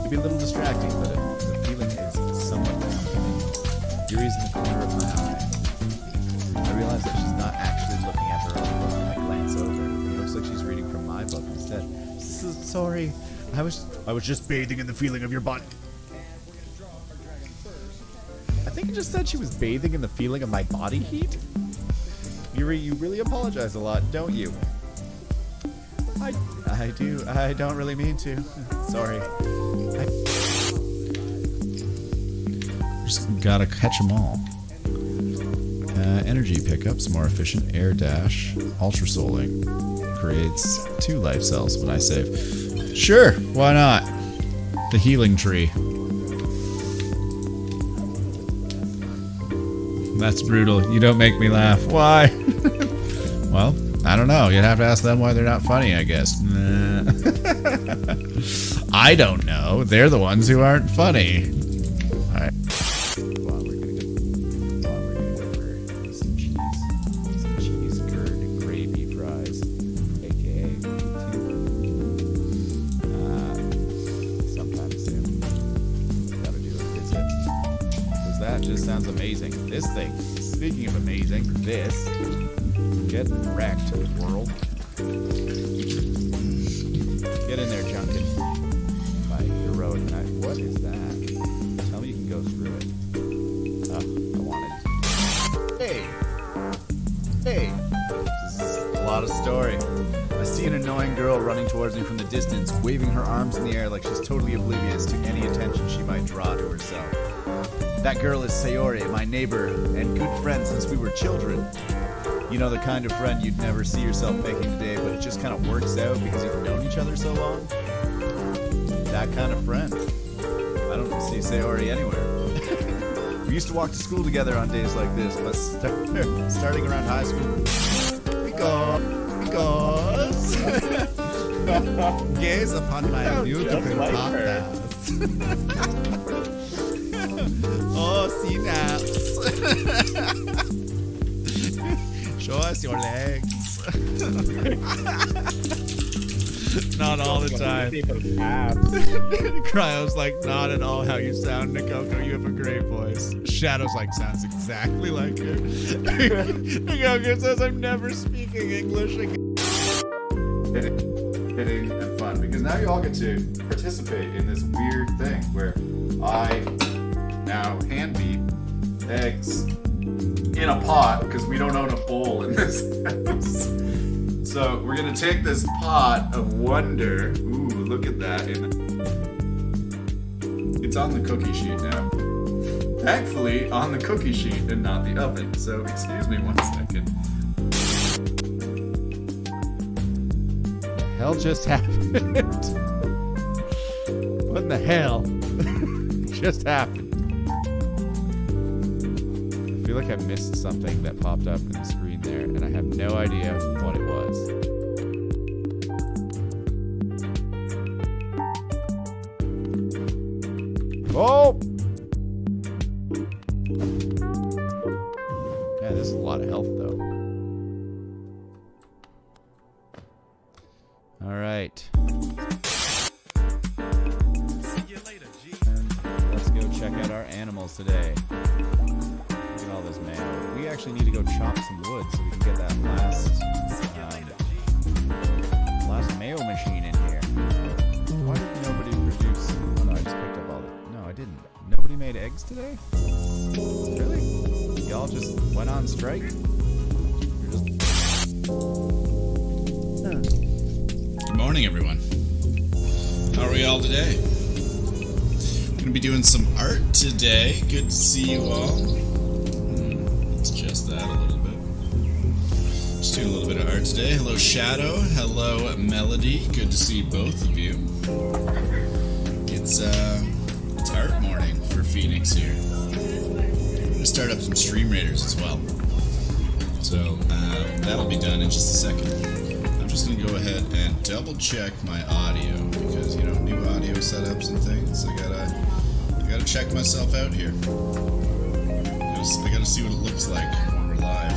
It'd be a little distracting, but the feeling is somewhat comforting. Yuri's in the corner of my eye. I realize that she's not actually looking at her own book, and I glance over. It looks like she's reading from my book instead. Sorry, I was just bathing in the feeling of your body. I think it just said she was bathing in the feeling of my body heat. Yuri, you really apologize a lot, don't you? I do. I don't really mean to. Sorry. Just gotta catch them all. Energy pickups, more efficient. Air dash, ultra souling. Creates 2 life cells when I save. Sure, why not? The healing tree. That's brutal. You don't make me laugh. Why? Well, I don't know. You'd have to ask them why they're not funny, I guess. I don't know. They're the ones who aren't funny. Alright. Well, we're gonna go for some cheese curd gravy fries, aka sometime soon. Gotta do a visit. Because that just sounds amazing. This thing, speaking of amazing, this. Get wrecked, world. Get in there, Junkin. My heroic knife. What is that? Tell me you can go through it. Oh, I want it. Hey! Hey! This is a lot of story. I see an annoying girl running towards me from the distance, waving her arms in the air like she's totally oblivious to any attention she might draw to herself. That girl is Sayori, my neighbor, and good friend since we were children. You know, the kind of friend you'd never see yourself making today, but it just kind of works out because you've known each other so long. That kind of friend. I don't see Sayori anywhere. We used to walk to school together on days like this, but starting around high school, because gaze upon my beautiful podcast. Oh, synapse. Show us your legs. Not all the time. Cryo's like, not at all how you sound, Nikoko. You have a great voice. Shadow's like, sounds exactly like her. Nikoko says, I'm never speaking English again. Hitting and fun, because now you all get to participate in this weird thing where I now hand beat eggs in a pot because we don't own a bowl in this house. So we're gonna take this pot of wonder. Ooh, look at that! It's on the cookie sheet now. Thankfully, on the cookie sheet and not the oven. So excuse me 1 second. Hell just happened. What in the hell just happened? I feel like I missed something that popped up in the screen there, and I have no idea what it was. Oh! Yeah, this is a lot of health, though. All right. Let's go check out our animals today. Look at all this mayo. We actually need to go chop some wood so we can get that last mayo machine in here. Why did nobody produce? Oh no, I just picked up all the. No, I didn't. Nobody made eggs today? Really? Y'all just went on strike? You're just. Good morning, everyone. How are we all today? Gonna be doing some art today. Good to see you all. Let's adjust that a little bit. Just doing a little bit of art today. Hello, Shadow. Hello, Melody. Good to see both of you. It's art morning for Phoenix here. I'm gonna start up some Stream Raiders as well. So that'll be done in just a second. I'm just gonna go ahead and double check my audio because, you know, new audio setups and things. I gotta gotta check myself out here. I gotta see what it looks like when we're live.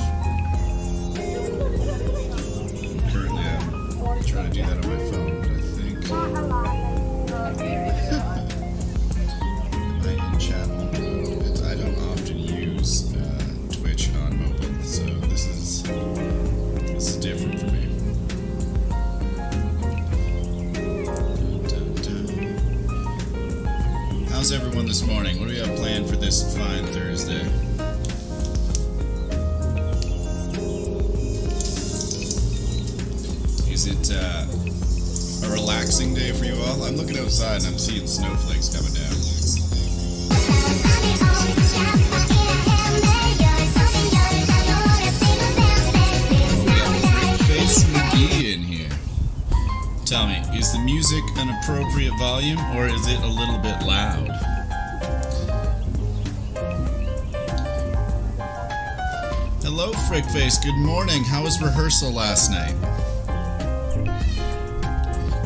Currently, I'm trying to do that on my phone, but I think my in-chat won't load. I don't often use Twitch on mobile, so this is different for me. How's everyone this morning? What do we have planned for this fine Thursday? Is it a relaxing day for you all? I'm looking outside and I'm seeing snowflakes coming down. Face McGee in here. Tell me, is the music an appropriate volume or is it a little bit loud? Hello, Frickface. Good morning. How was rehearsal last night?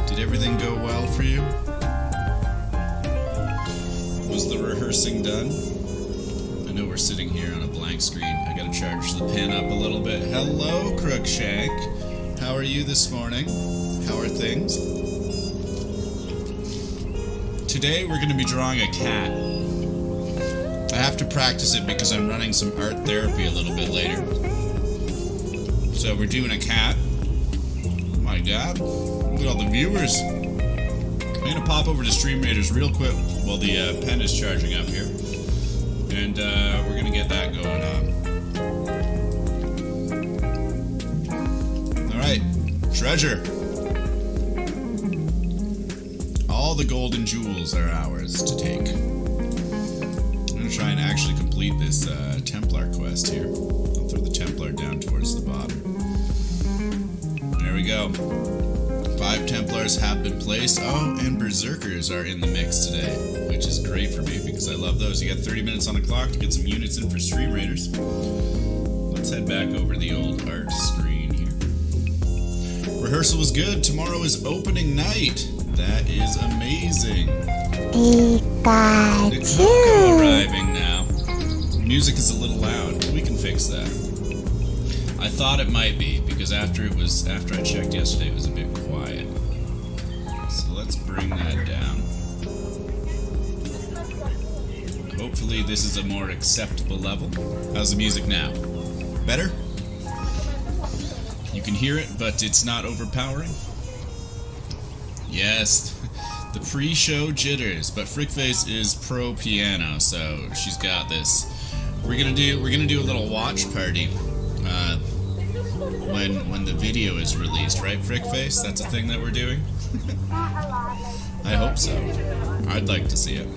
Did everything go well for you? Was the rehearsing done? I know we're sitting here on a blank screen. I gotta charge the pen up a little bit. Hello, Crookshank. How are you this morning? How are things? Today we're gonna be drawing a cat. I have to practice it because I'm running some art therapy a little bit later. So we're doing a cat. My God, look at all the viewers. I'm gonna pop over to Stream Raiders real quick while the pen is charging up here. And we're gonna get that going on. Alright, treasure. All the golden jewels are ours to take. I'm going to try and actually complete this Templar quest here. I'll throw the Templar down towards the bottom. There we go. 5 Templars have been placed. Oh, and Berserkers are in the mix today, which is great for me because I love those. You got 30 minutes on the clock to get some units in for Stream Raiders. Let's head back over to the old art screen here. Rehearsal was good. Tomorrow is opening night. That is amazing. Pikachu. The Coco arriving now. Music is a little loud. We can fix that. I thought it might be because after I checked yesterday, it was a bit quiet. So let's bring that down. Hopefully, this is a more acceptable level. How's the music now? Better? You can hear it, but it's not overpowering. Yes, the pre-show jitters, but Frickface is pro piano, so she's got this. We're gonna do a little watch party when the video is released, right, Frickface? That's a thing that we're doing. I hope so. I'd like to see it.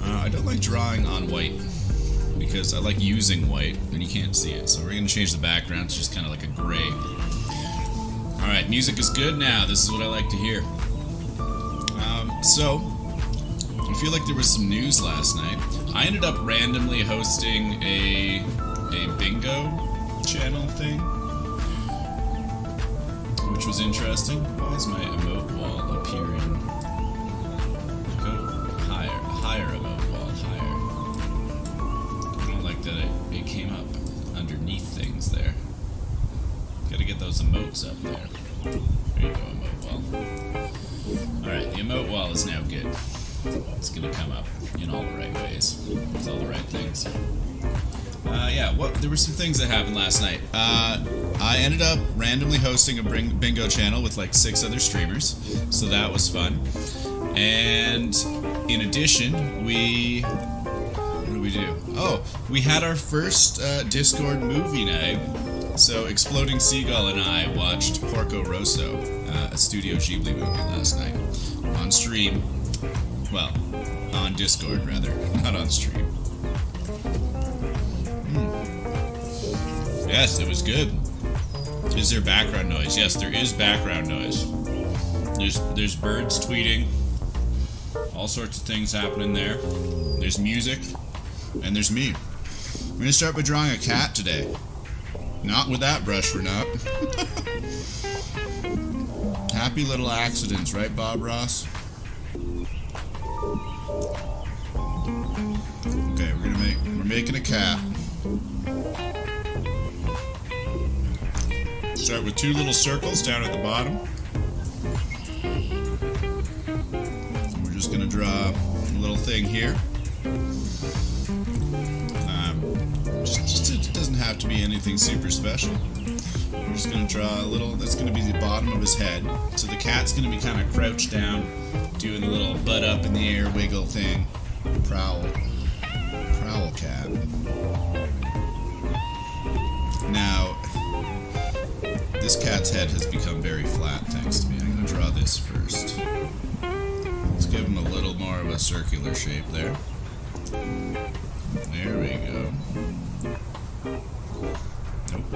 I don't like drawing on white because I like using white and you can't see it. So we're gonna change the background. It's just kind of like a gray. Alright, music is good now. This is what I like to hear. So, I feel like there was some news last night. I ended up randomly hosting a bingo channel thing, which was interesting. Why is my emote wall appearing? Go higher emote wall, higher. I don't like that it came up underneath things there. Gotta get those emotes up there. There you go, emote wall. Alright, the emote wall is now good. It's gonna come up in all the right ways. With all the right things. There were some things that happened last night. I ended up randomly hosting a bingo channel with like 6 other streamers. So that was fun. And in addition, what did we do? Oh, we had our first Discord movie night. So Exploding Seagull and I watched Porco Rosso, a Studio Ghibli movie last night. On stream. Well, on Discord rather, not on stream. Yes, it was good. Is there background noise? Yes, there is background noise. There's birds tweeting. All sorts of things happening there. There's music. And there's me. I'm gonna start by drawing a cat today. Not with that brush, we're not. Happy little accidents, right, Bob Ross? making a cat. Start with 2 little circles down at the bottom. And we're just gonna draw a little thing here. It doesn't have to be anything super special. We're just gonna draw a little. That's gonna be the bottom of his head. So the cat's gonna be kind of crouched down, doing a little butt up in the air wiggle thing. Prowl cat. Now, this cat's head has become very flat thanks to me. I'm gonna draw this first. Let's give him a little more of a circular shape there. There we go. Nope.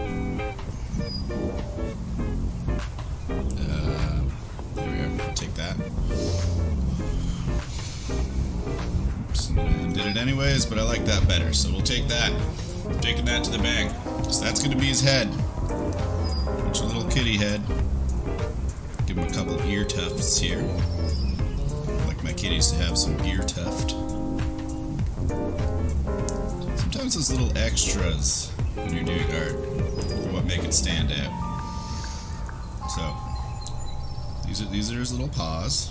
There we go. Take that. Oops, and did it anyways, but I like that better, so we'll take that. I'm taking that to the bank. So that's gonna be his head. Bunch of little kitty head. Give him a couple ear tufts here. I like my kitties to have some ear tuft. Sometimes those little extras when you're doing art are what make it stand out. So these are his little paws.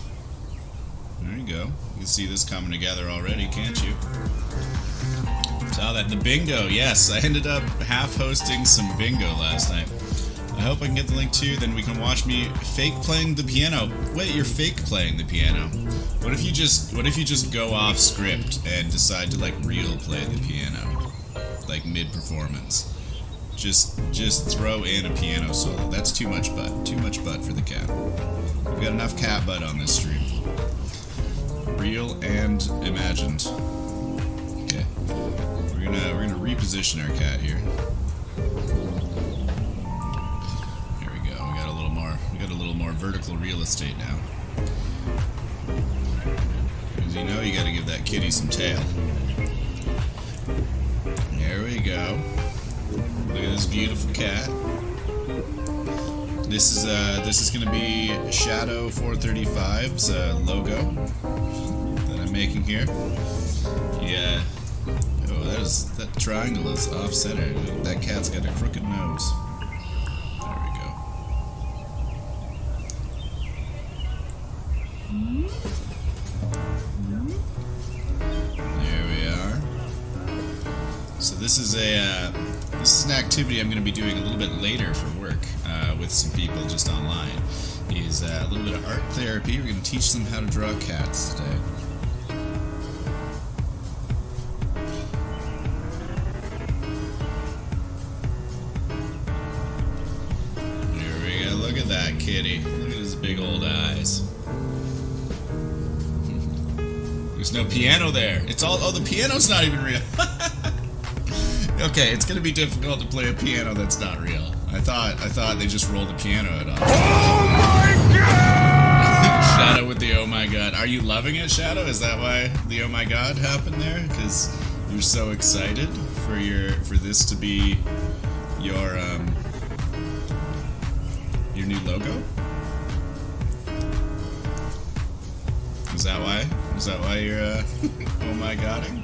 There you go. You can see this coming together already, can't you? Saw that. The bingo, yes. I ended up half hosting some bingo last night. I hope I can get the link too, then we can watch me fake playing the piano. Wait, you're fake playing the piano. What if you just go off script and decide to like real play the piano? Like mid-performance. Just throw in a piano solo. That's too much butt. Too much butt for the cat. We've got enough cat butt on this stream. Real and imagined. Okay. We're gonna reposition our cat here. Here we go. We got a little more vertical real estate now. Because you know you gotta give that kitty some tail. There we go. Look at this beautiful cat. This is gonna be Shadow 435's logo that I'm making here. Yeah. Oh, that triangle is off center. That cat's got a crooked nose. There we go. There we are. So this is an activity I'm going to be doing a little bit later for work with some people just online. Is a little bit of art therapy. We're going to teach them how to draw cats today. There we go. Look at that kitty. Look at his big old eyes. There's no piano there. It's all. Oh, the piano's not even real. Okay, it's gonna be difficult to play a piano that's not real. I thought they just rolled the piano out on. Oh my god! Shadow with the oh my god. Are you loving it, Shadow? Is that why the oh my god happened there? Because you're so excited for this to be your new logo? Is that why? Is that why you're oh my godding?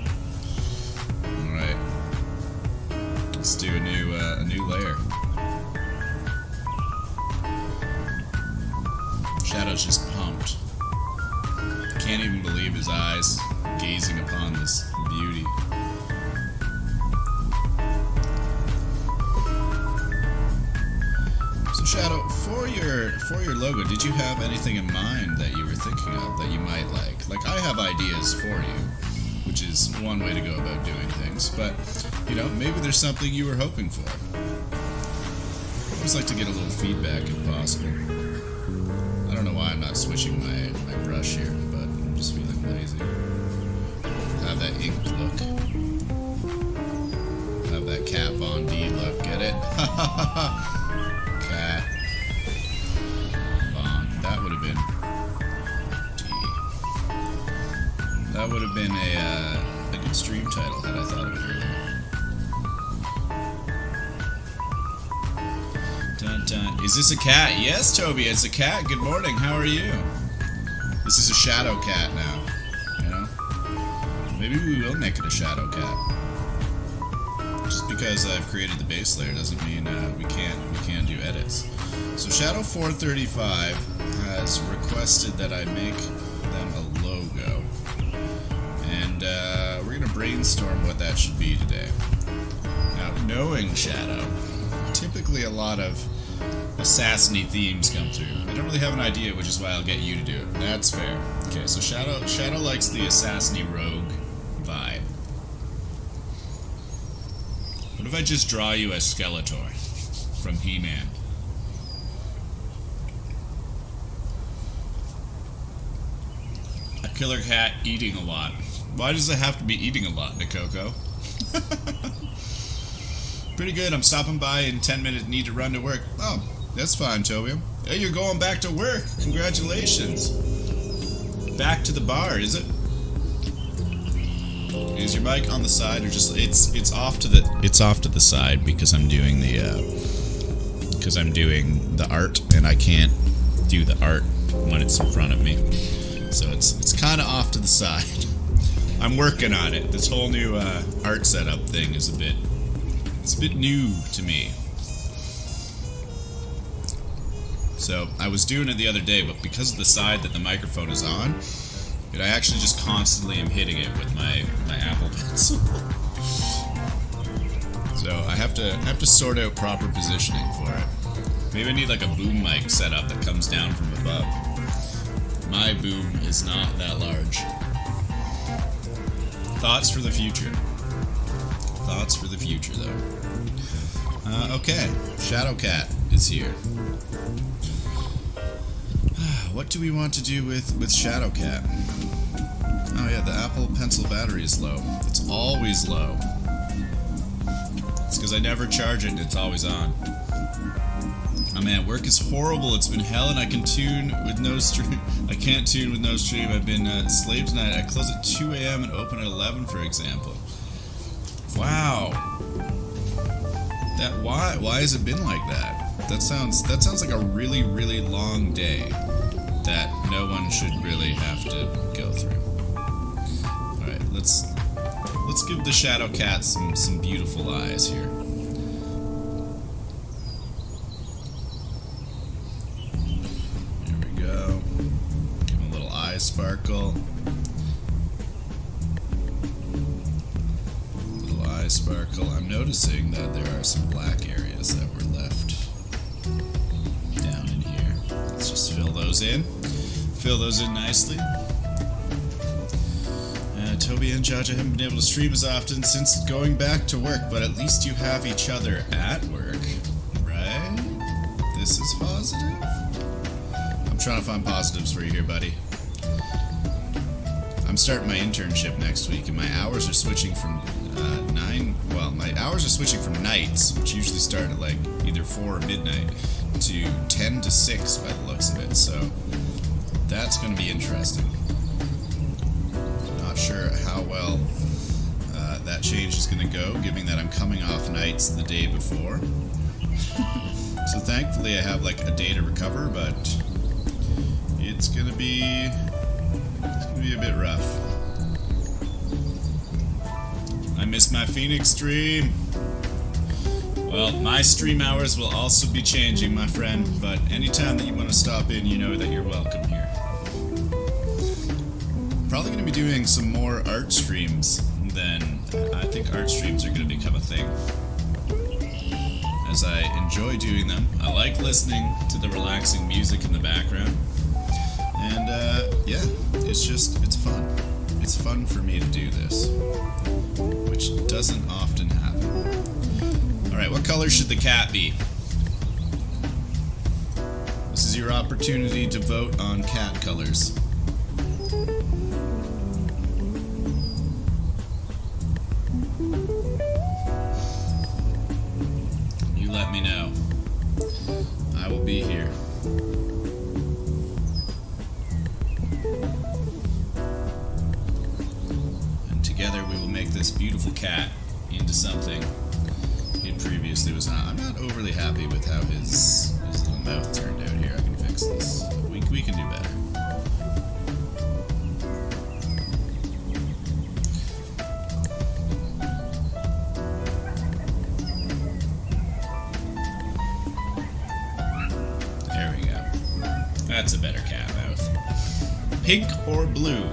Alright. Let's do a new layer. Shadow's just pumped. Can't even believe his eyes gazing upon this beauty. So Shadow, for your logo, did you have anything in mind that you were thinking of that you might like? Like, I have ideas for you, which is one way to go about doing things, but, you know, maybe there's something you were hoping for. I always like to get a little feedback if possible. I don't know why I'm not switching my brush here, but I'm just feeling lazy. Have that ink look. Have that Kat Von D look, get it? Kat Von. That would have been D. That would have been a good stream title had I thought of it earlier. Dun, dun. Is this a cat? Yes, Toby, it's a cat. Good morning. How are you? This is a shadow cat now. You know? Maybe we will make it a shadow cat. Just because I've created the base layer doesn't mean we can't do edits. So Shadow435 has requested that I make them a logo, and we're gonna brainstorm what that should be today. Now, knowing Shadow, typically a lot of assassiny themes come through. I don't really have an idea, which is why I'll get you to do it. That's fair. Okay, so Shadow likes the assassiny rogue vibe. What if I just draw you as Skeletor from He-Man? A killer cat eating a lot. Why does it have to be eating a lot, Nikoko? Pretty good. I'm stopping by in 10 minutes. Need to run to work. Oh, that's fine, Tobium. Hey, you're going back to work. Congratulations. Back to the bar, is it? Is your mic on the side or just it's off to the side because I'm doing the art and I can't do the art when it's in front of me. So it's kind of off to the side. I'm working on it. This whole new art setup thing is a bit new to me. So I was doing it the other day, but because of the side that the microphone is on, I actually just constantly am hitting it with my Apple Pencil. So I have to sort out proper positioning for it. Maybe I need like a boom mic setup that comes down from above. My boom is not that large. Thoughts for the future. Thoughts for the future, though. Okay, Shadowcat is here. What do we want to do with Shadowcat? Oh yeah, the Apple Pencil battery is low. It's always low. It's because I never charge it and it's always on. Oh man, work is horrible. It's been hell and I can tune with no stream. I can't tune with no stream. I've been slave tonight. I close at 2 a.m. and open at 11, for example. Wow. Why has it been like that? That sounds like a really, really long day that no one should really have to go through. Alright, let's give the Shadowcat some beautiful eyes here. There we go. Give him a little eye sparkle. Little eye sparkle. I'm noticing that there are some black areas that were left down in here. Let's just fill those in. Fill those in nicely. Toby and Jaja haven't been able to stream as often since going back to work, but at least you have each other at work, right? This is positive. I'm trying to find positives for you here, buddy. I'm starting my internship next week, and my hours are switching from my hours are switching from nights, which usually start at like either 4 or midnight, to 10 to 6 by the looks of it, so that's going to be interesting. Not sure how well that change is going to go, given that I'm coming off nights the day before. So thankfully I have like a day to recover, but it's going to be a bit rough. I missed my Phoenix stream. Well, my stream hours will also be changing, my friend, but anytime that you want to stop in, you know that you're welcome here. Probably going to be doing some more art streams then. I think art streams are going to become a thing, as I enjoy doing them. I like listening to the relaxing music in the background, and yeah, it's fun. It's fun for me to do this, which doesn't often happen. Alright, what color should the cat be? This is your opportunity to vote on cat colors. You let me know. I will be here. And together we will make this beautiful cat into something it previously was not. I'm not overly happy with how his little mouth turned out here. I can fix this. We can do better. Pink or blue?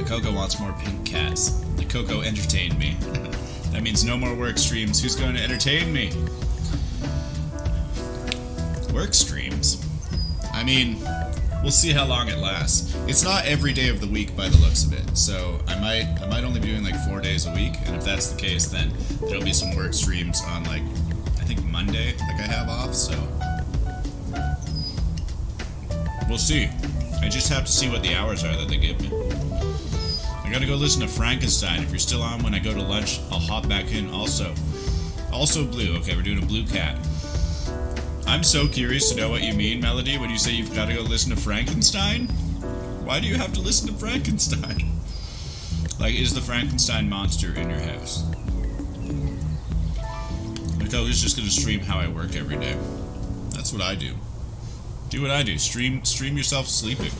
Coco wants more pink cats. Coco entertained me. That means no more work streams. Who's going to entertain me? Work streams? I mean, we'll see how long it lasts. It's not every day of the week by the looks of it, so I might only be doing like 4 days a week, and if that's the case, then there'll be some work streams on like, I think Monday, like I have off, so we'll see. I just have to see what the hours are that they give me. I gotta go listen to Frankenstein. If you're still on when I go to lunch, I'll hop back in also. Also blue. Okay, we're doing a blue cat. I'm so curious to know what you mean, Melody, when you say you've got to go listen to Frankenstein. Why do you have to listen to Frankenstein? Like, is the Frankenstein monster in your house? Like, I was just gonna stream how I work every day. That's what I do. Do what I do. Stream yourself sleeping.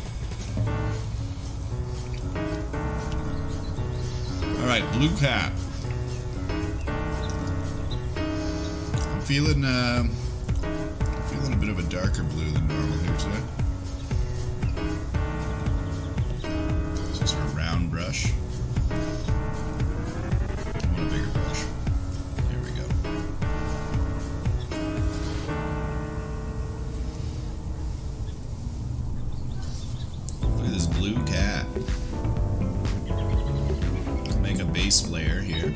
Alright, blue cat. I'm feeling a bit of a darker blue than normal here today. Just a round brush. I want a bigger brush. Here we go. Look at this blue cat. I'll make a base layer here.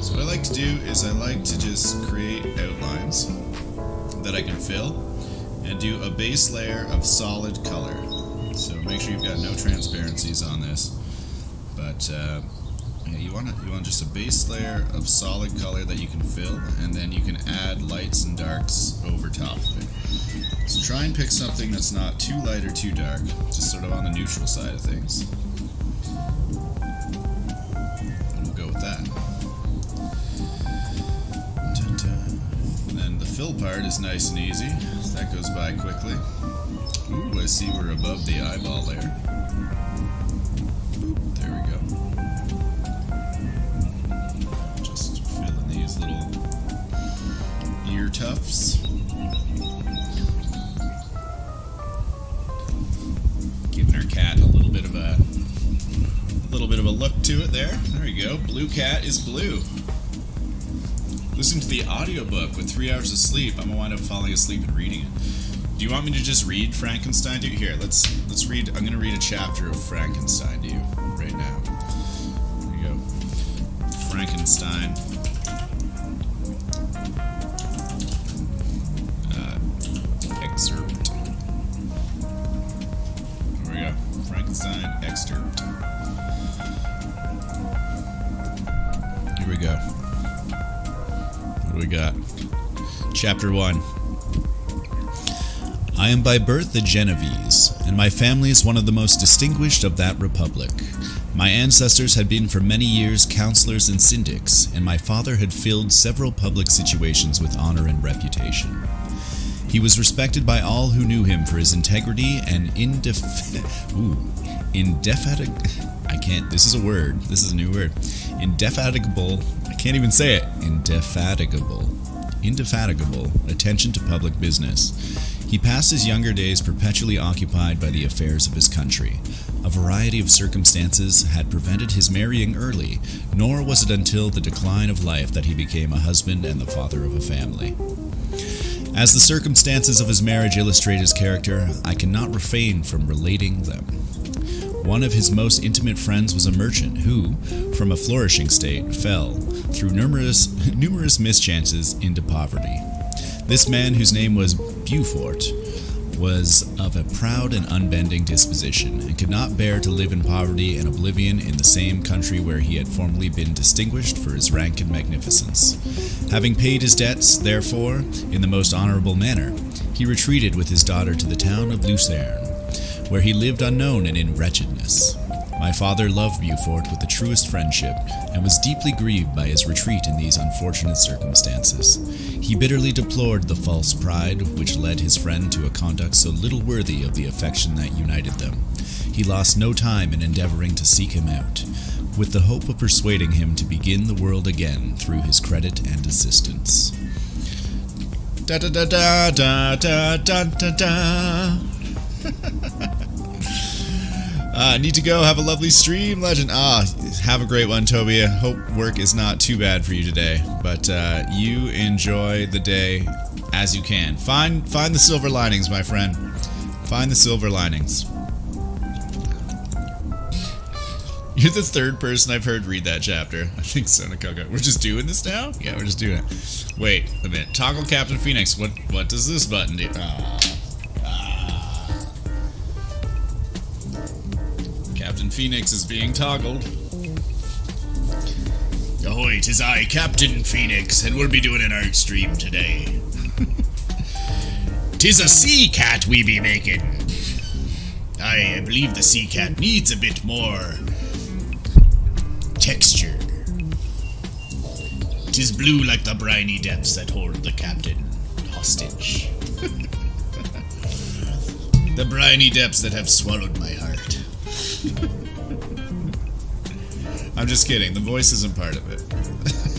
So what I like to do is I like to just create outlines that I can fill and do a base layer of solid color. So make sure you've got no transparencies on this, but yeah, you want just a base layer of solid color that you can fill, and then you can add lights and darks over top of it. So try and pick something that's not too light or too dark, just sort of on the neutral side of things. And we'll go with that. Fill part is nice and easy, so that goes by quickly. Ooh, I see we're above the eyeball layer. Boop, there we go. Just fill in these little ear tufts. Giving our cat a little bit of a look to it there. There you go. Blue cat is blue. Listen to the audiobook with 3 hours of sleep. I'm gonna wind up falling asleep and reading it. Do you want me to just read Frankenstein to you? Here, let's read. I'm gonna read a chapter of Frankenstein to you right now. Here we go. Frankenstein. Excerpt. Here we go. Frankenstein excerpt. Here we go. What do we got? Chapter 1. I am by birth a Genovese, and my family is one of the most distinguished of that republic. My ancestors had been for many years counselors and syndics, and my father had filled several public situations with honor and reputation. He was respected by all who knew him for his integrity and indefatigable attention to public business. He passed his younger days perpetually occupied by the affairs of his country. A variety of circumstances had prevented his marrying early, nor was it until the decline of life that he became a husband and the father of a family. As the circumstances of his marriage illustrate his character, I cannot refrain from relating them. One of his most intimate friends was a merchant who, from a flourishing state, fell, through numerous mischances, into poverty. This man, whose name was Beaufort, was of a proud and unbending disposition, and could not bear to live in poverty and oblivion in the same country where he had formerly been distinguished for his rank and magnificence. Having paid his debts, therefore, in the most honorable manner, he retreated with his daughter to the town of Lucerne, where he lived unknown and in wretchedness. My father loved Beaufort with the truest friendship, and was deeply grieved by his retreat in these unfortunate circumstances. He bitterly deplored the false pride which led his friend to a conduct so little worthy of the affection that united them. He lost no time in endeavoring to seek him out, with the hope of persuading him to begin the world again through his credit and assistance. Da da da da da da da da da. Need to go. Have a lovely stream, Legend. Have a great one, Tobia. Hope work is not too bad for you today, but you enjoy the day as you can. Find the silver linings, my friend. Find the silver linings. You're the third person I've heard read that chapter. I think so, Nakoko. We're just doing this now? Yeah, we're just doing it. Wait a minute. Toggle Captain Phoenix. What does this button do? Captain Phoenix is being toggled. Ahoy, 'tis I, Captain Phoenix, and we'll be doing an art stream today. 'Tis a sea cat we be making. I believe the sea cat needs a bit more texture. 'Tis blue like the briny depths that hold the captain hostage. The briny depths that have swallowed my heart. I'm just kidding. The voice isn't part of it.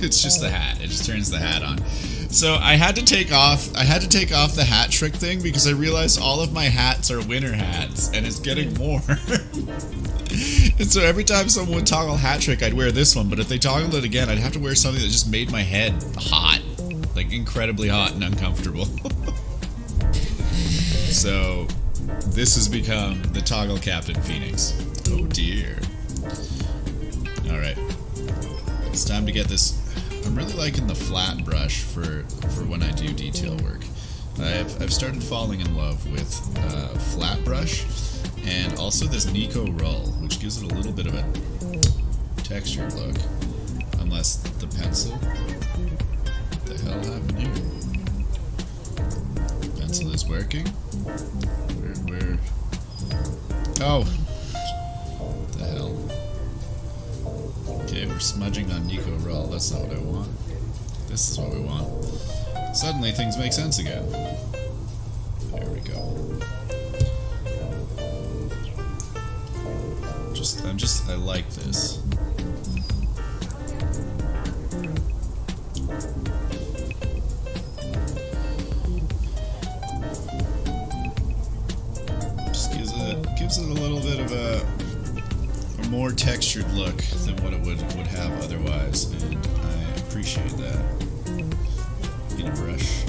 It's just the hat. It just turns the hat on. So I had to take off the hat trick thing because I realized all of my hats are winter hats and it's getting warm. And so every time someone would toggle hat trick, I'd wear this one, but if they toggled it again, I'd have to wear something that just made my head hot. Like incredibly hot and uncomfortable. So this has become the Toggle Captain Phoenix. Oh dear. Alright. It's time to get this. I'm really liking the flat brush for when I do detail work. I've started falling in love with flat brush and also this Nico roll, which gives it a little bit of a textured look. Unless the pencil. What the hell happened here? Pencil is working. Where? Oh! What the hell? Okay, we're smudging on Nico Roll. That's not what I want. This is what we want. Suddenly things make sense again. There we go. I like this. Just gives it a little bit of a more textured look than what it would have otherwise, and I appreciate that. In a brush.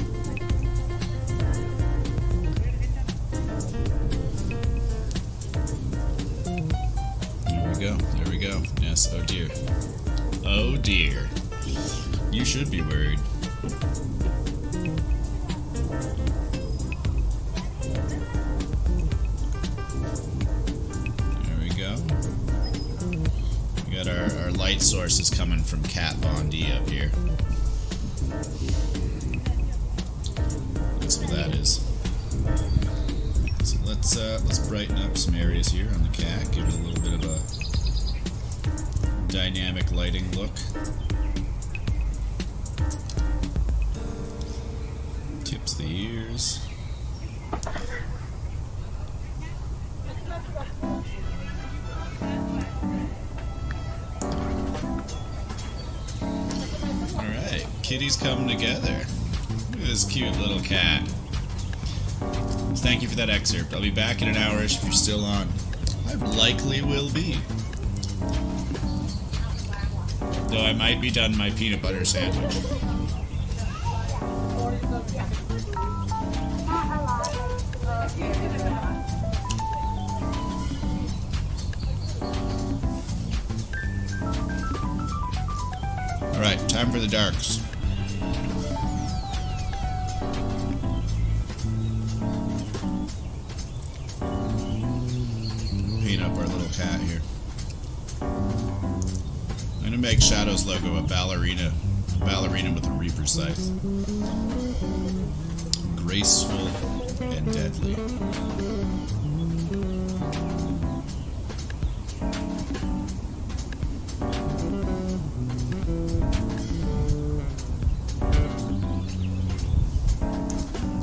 There we go. Yes, oh dear. Oh dear. You should be worried. There we go. We got our light sources coming from Kat Bondi up here. That's what that is. So let's brighten up some areas here on the cat, give it a little bit of a dynamic lighting look. Tips the ears. Alright, kitties come together. Look at this cute little cat. Thank you for that excerpt. I'll be back in an hour-ish if you're still on. I likely will be. Though I might be done my peanut butter sandwich. Alright, time for the darks. Paint up our little cat here. I'm gonna make Shadow's logo a ballerina with a Reaper scythe. Graceful and deadly.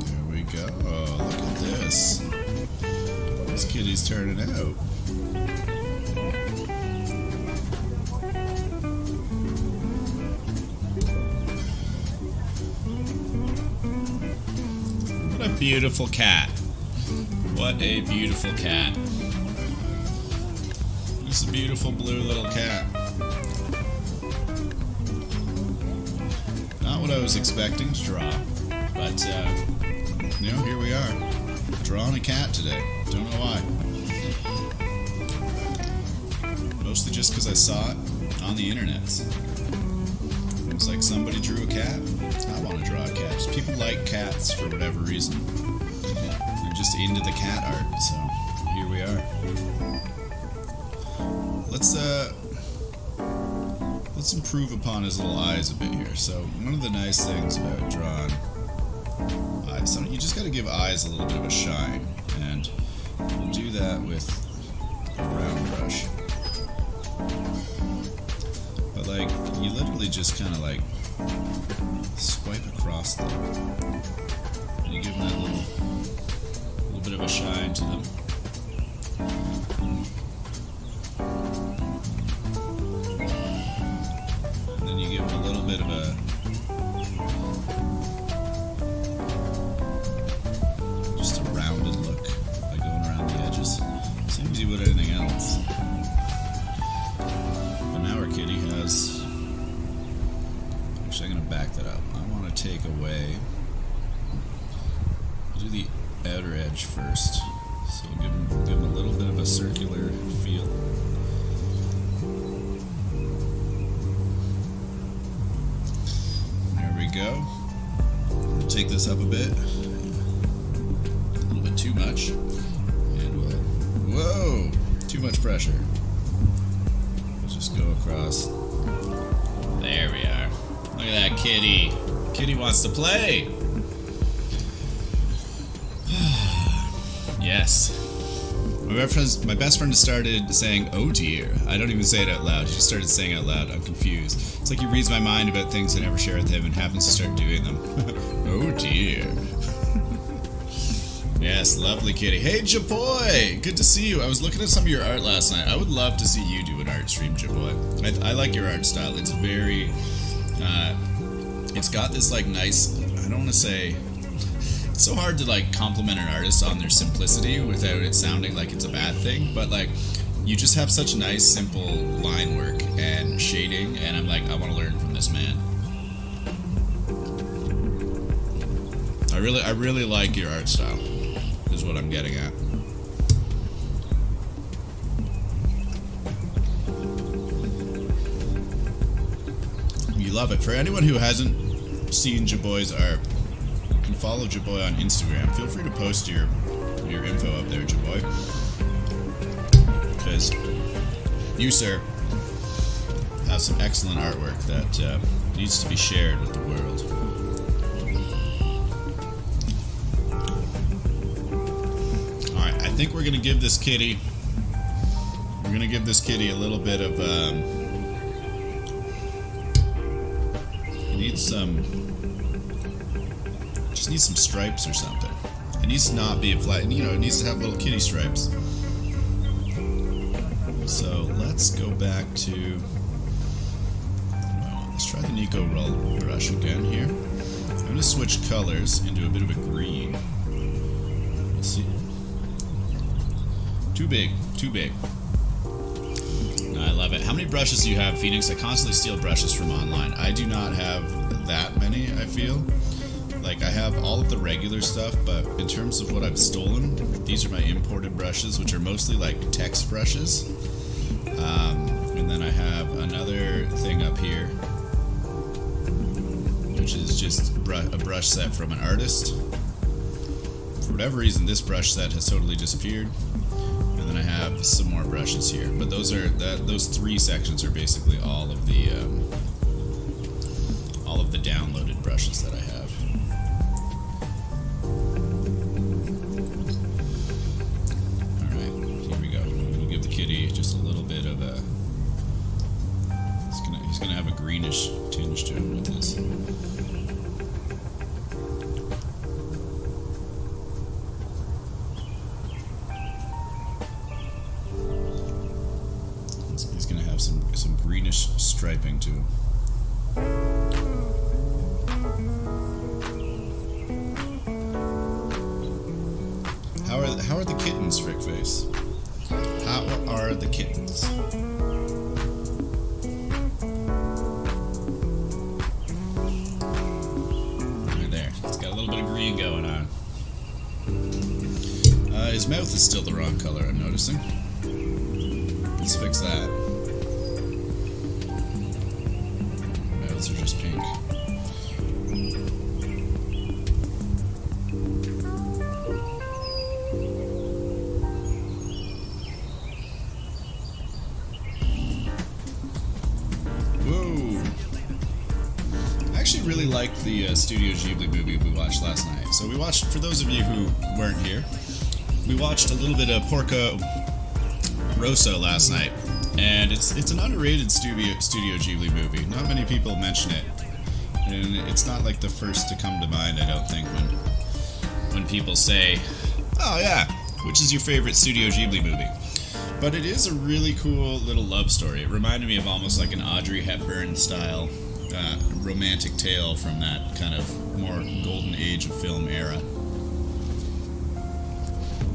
There we go. Oh, look at this. This kitty's turning out. Beautiful cat. What a beautiful cat. It's a beautiful blue little cat. Not what I was expecting to draw, but you know, here we are. Drawing a cat today. Don't know why. Mostly just because I saw it on the internet. It was like somebody drew a cat. I want to draw a cat. Just people like cats for whatever reason. They're just into the cat art, so here we are. Let's improve upon his little eyes a bit here. So one of the nice things about drawing eyes, you just got to give eyes a little bit of a shine, and we'll do that with a round brush. But like, you literally just kind of like swipe across them. And you give them that little bit of a shine to them. And then you give them a little bit of a just a rounded look by going around the edges. Same as you would anything else. But now our kitty has... Actually, I'm going to back that up. I want to take away... I'll do the outer edge first. So give him a little bit of a circular feel. There we go. We'll take this up a bit. A little bit too much. And we'll... Whoa! Too much pressure. We'll just go across. There we are. Look at that kitty. Kitty wants to play. Yes. My best friend started saying, "Oh dear." I don't even say it out loud. She started saying it out loud. I'm confused. It's like he reads my mind about things I never share with him and happens to start doing them. Oh dear. Yes, lovely kitty. Hey, Jaboy! Good to see you. I was looking at some of your art last night. I would love to see you do an art stream, Jaboy. I like your art style. It's very... it's got this, like, nice... I don't want to say... It's so hard to, like, compliment an artist on their simplicity without it sounding like it's a bad thing, but, like, you just have such nice, simple line work and shading, and I'm like, I want to learn from this man. I really like your art style, is what I'm getting at. You love it. For anyone who hasn't seen Jaboy's art, you can follow Jaboy on Instagram. Feel free to post your info up there, Jaboy. Because you, sir, have some excellent artwork that needs to be shared with the world. Alright, I think we're going to give this kitty... We're going to give this kitty a little bit of... It needs some... Just needs some stripes or something. It needs to not be a flat... You know, it needs to have little kitty stripes. So, let's go back to... Well, let's try the Nico Roll brush again here. I'm going to switch colors into a bit of a green. Let's see. Too big. Too big. No, I love it. How many brushes do you have, Phoenix? I constantly steal brushes from online. I do not have that many, I feel. Like, I have all of the regular stuff, but in terms of what I've stolen, these are my imported brushes, which are mostly, like, text brushes. And then I have another thing up here, which is just a brush set from an artist. For whatever reason, this brush set has totally disappeared. And then I have some more brushes here. But those three sections are basically all of the downloaded brushes that I have. Alright, here we go. I'm gonna give the kitty just a little bit of a... He's gonna have a greenish tinge to him with this. He's gonna have some greenish striping to him. How are the kittens, Frickface? How are the kittens? Right there. It's got a little bit of green going on. His mouth is still the wrong color, I'm noticing. Let's fix that. Mouths are just pink. Whoa! I actually really liked the Studio Ghibli movie we watched last night. So we watched, for those of you who weren't here, we watched a little bit of Porco Rosso last night, and it's an underrated Studio Ghibli movie. Not many people mention it, and it's not like the first to come to mind, I don't think, when people say, "Oh yeah, which is your favorite Studio Ghibli movie?" But it is a really cool little love story. It reminded me of almost like an Audrey Hepburn style romantic tale from that kind of more golden age of film era.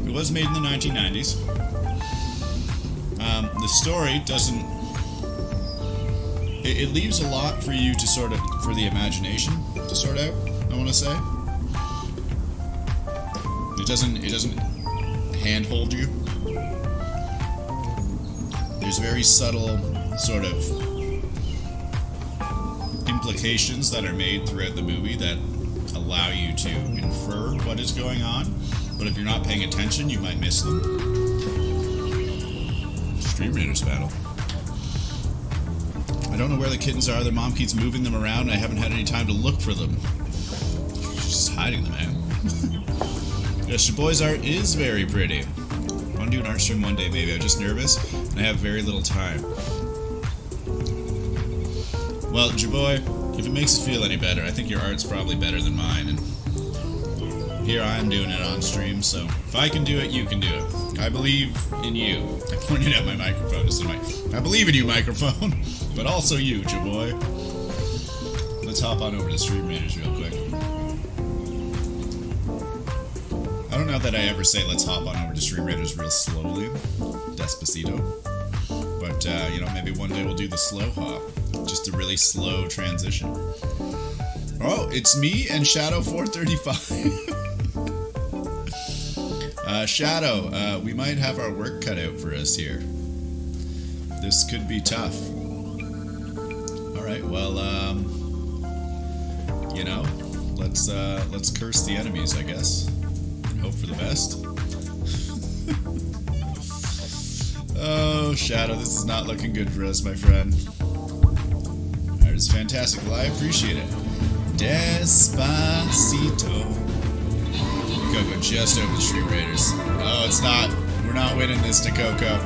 It was made in the 1990s. The story doesn't... It leaves a lot for you to sort of... for the imagination to sort out, I want to say. It doesn't handhold you. There's very subtle sort of implications that are made throughout the movie that allow you to infer what is going on. But if you're not paying attention, you might miss them. Stream Raiders battle. I don't know where the kittens are. Their mom keeps moving them around, and I haven't had any time to look for them. She's just hiding them, man. Yes, your boy's art is very pretty. I want to do an art stream one day, maybe. I'm just nervous, and I have very little time. Well, Jaboy, if it makes you feel any better, I think your art's probably better than mine, and here I am doing it on stream, so if I can do it, you can do it. I believe in you. I pointed at my microphone to somebody. I believe in you, microphone, but also you, Jaboy. Let's hop on over to Stream Raiders real quick. I don't know that I ever say let's hop on over to Stream Raiders real slowly. Despacito. But, maybe one day we'll do the slow hop. Just a really slow transition. Oh, it's me and Shadow435. Shadow, we might have our work cut out for us here. This could be tough. Alright, well, let's curse the enemies, I guess. And hope for the best. Oh, Shadow, this is not looking good for us, my friend. Alright, it's fantastic. Well, I appreciate it. Despacito. Coco just over the Stream Raiders. Oh, it's not. We're not winning this to Coco.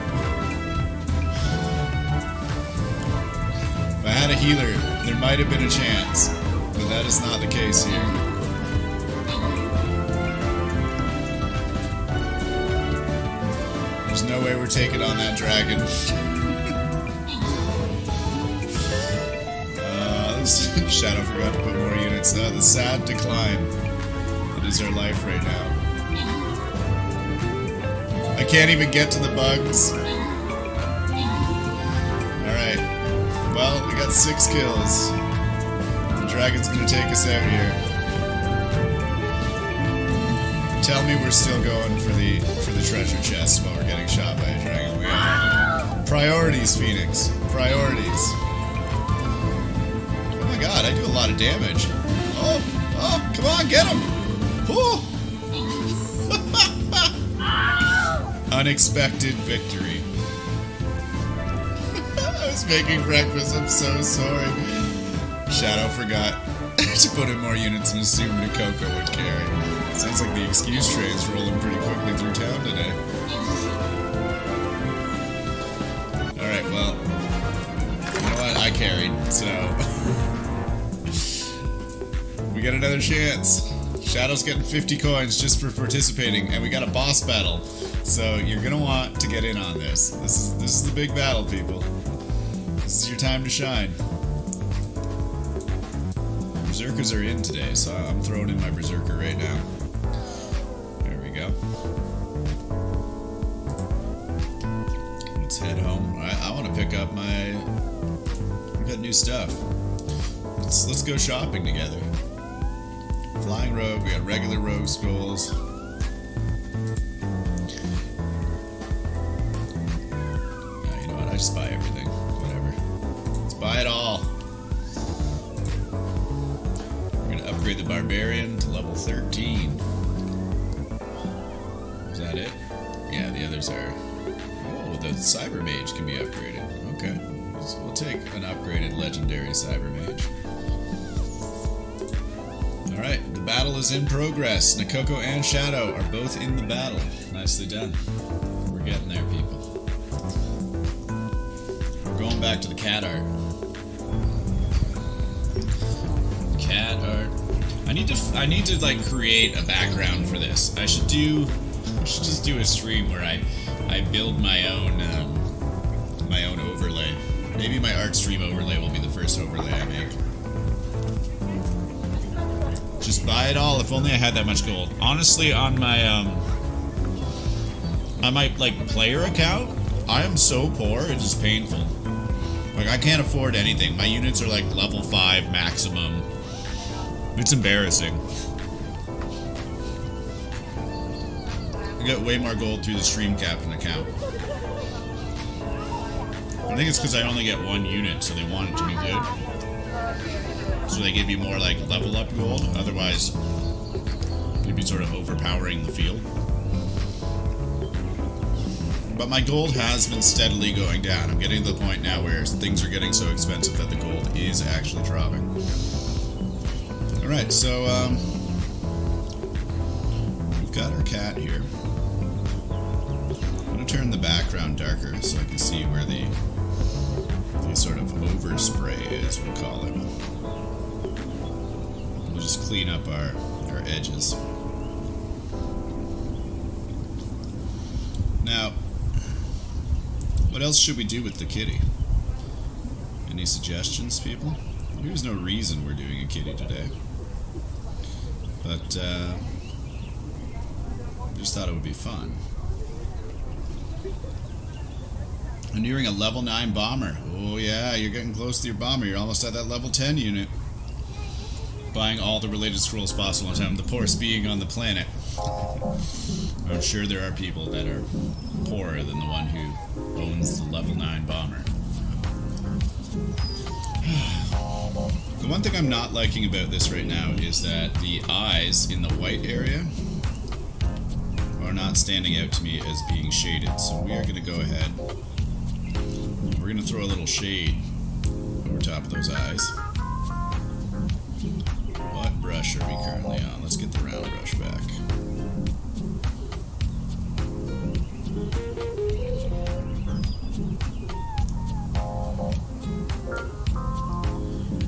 If I had a healer, there might have been a chance. But that is not the case here. There's no way we're taking on that dragon. Shadow forgot to put more units. The sad decline. It is our life right now. I can't even get to the bugs. Alright. Well, we got 6 kills. The dragon's gonna take us out here. Tell me we're still going for the treasure chest while we're getting shot by a dragon. We are. Priorities, Phoenix. Priorities. Oh my god, I do a lot of damage. Oh, come on, get him! Oh. Unexpected victory. I was making breakfast, I'm so sorry. Shadow forgot to put in more units and assumed that Coco would carry. Sounds like the excuse train's rolling pretty quickly through town today. Alright, well, you know what? I carried, so we get another chance. Shadow's getting 50 coins just for participating, and we got a boss battle. So you're gonna want to get in on this. This is the big battle, people. This is your time to shine. Berserkers are in today, so I'm throwing in my Berserker right now. There we go. Let's head home. I want to pick up my... I've got new stuff. Let's go shopping together. Flying Rogue, we got regular Rogue skulls. You know what, I just buy everything. Whatever. Let's buy it all. We're gonna upgrade the Barbarian to level 13. Is that it? Yeah, the others are... Oh, the Cyber Mage can be upgraded. Okay. So we'll take an upgraded Legendary Cyber Mage. Alright, the battle is in progress. Nakoko and Shadow are both in the battle. Nicely done. We're getting there, people. We're going back to the cat art. Cat art. I need to like create a background for this. I should just do a stream where I build my own overlay. Maybe my art stream overlay will be the first overlay I make. Just buy it all. If only I had that much gold. Honestly, on my like player account, I am so poor it is painful. Like I can't afford anything. My units are like level 5 maximum. It's embarrassing. I got way more gold through the Stream Captain account. I think it's because I only get one unit, so they want it to be good. So they give you more like level up gold, otherwise you'd be sort of overpowering the field. But my gold has been steadily going down. I'm getting to the point now where things are getting so expensive that the gold is actually dropping. Alright, so we've got our cat here. I'm going to turn the background darker so I can see where the sort of overspray is, we'll call it. We'll just clean up our edges. Now, what else should we do with the kitty? Any suggestions, people? There's no reason we're doing a kitty today. But, just thought it would be fun. I'm nearing a level 9 bomber. Oh yeah, you're getting close to your bomber. You're almost at that level 10 unit. Buying all the related scrolls possible in time. The poorest being on the planet. I'm sure there are people that are poorer than the one who owns the level 9 bomber. The one thing I'm not liking about this right now is that the eyes in the white area are not standing out to me as being shaded. So we are going to go ahead. We're going to throw a little shade over top of those eyes. What brush are we currently on? Let's get the round brush back.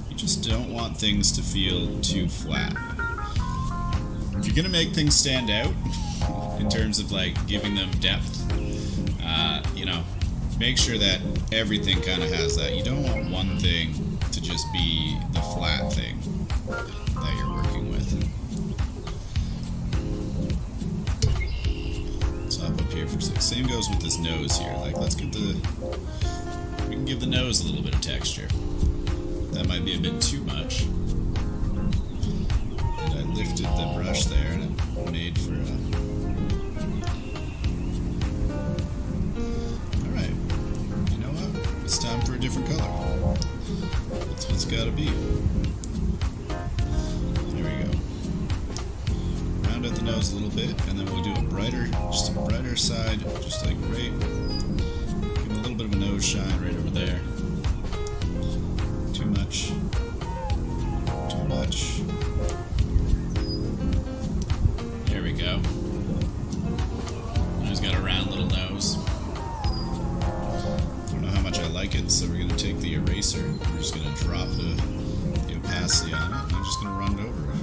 You just don't want things to feel too flat. If you're going to make things stand out, in terms of like giving them depth, you know, make sure that everything kind of has that. You don't want one thing to just be the flat thing that you're working with. Let's hop up here for a sec. Same goes with this nose here. Like, let's get the... We can give the nose a little bit of texture. That might be a bit too much. And I lifted the brush there and it made for a... It's time for a different color. That's what it's gotta be. There we go. Round out the nose a little bit, and then we'll do a brighter, just a brighter side, just like right. Give it a little bit of a nose shine right over there. Too much. Too much. There we go. Now he's got a round little nose. I like it, so we're going to take the eraser, we're just going to drop the opacity on it, and I'm just going to run it over a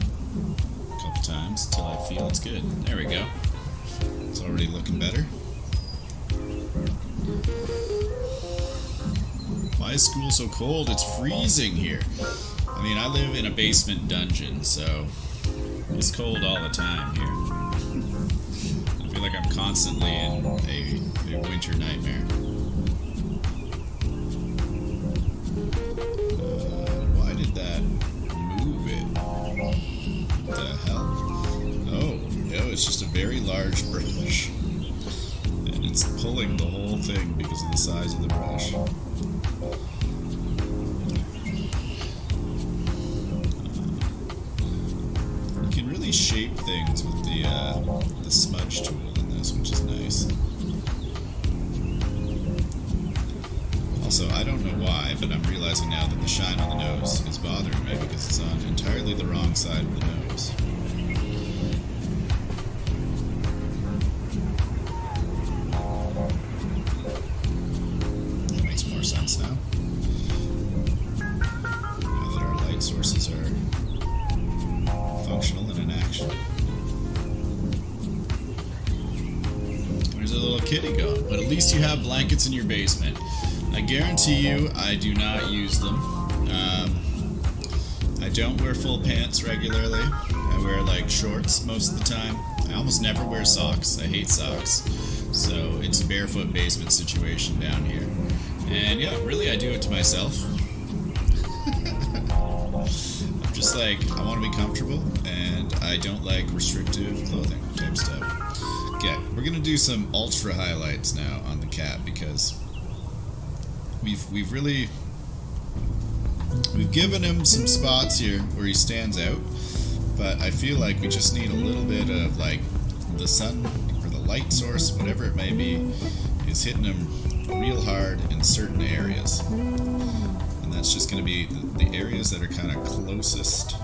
couple times until I feel it's good. There we go. It's already looking better. Why is school so cold? It's freezing here. I mean, I live in a basement dungeon, so it's cold all the time here. I feel like I'm constantly in a winter nightmare. very large brush, and it's pulling the whole thing because of the size of the brush. You can really shape things with the smudge tool in this, which is nice. Also, I don't know why, but I'm realizing now that the shine on the nose is bothering me because it's on entirely the wrong side of the nose. That makes more sense now. Now that our light sources are functional and in action. There's a little kitty going, but at least you have blankets in your basement. I guarantee you I do not use them. I don't wear full pants regularly. I wear like shorts most of the time. I almost never wear socks. I hate socks. So it's a barefoot basement situation down here. And yeah, really I do it to myself. I'm just like, I want to be comfortable and I don't like restrictive clothing type stuff. Okay, we're going to do some ultra highlights now on the cat because we've given him some spots here where he stands out, but I feel like we just need a little bit of like the sun or the light source, whatever it may be, is hitting him real hard in certain areas, and that's just going to be the areas that are kind of closest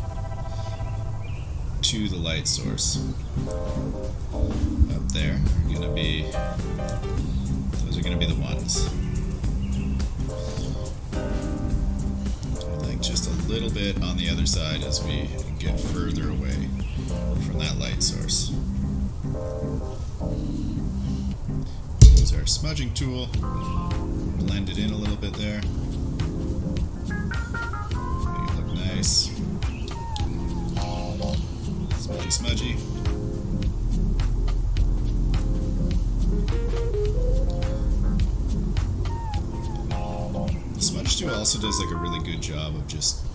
to the light source. Up there are going to be, those are going to be the ones. Just a little bit on the other side as we get further away from that light source. Use our smudging tool, blend it in a little bit there. Make it look nice. Smudgy, smudgy. The smudge tool also does like a really good job of just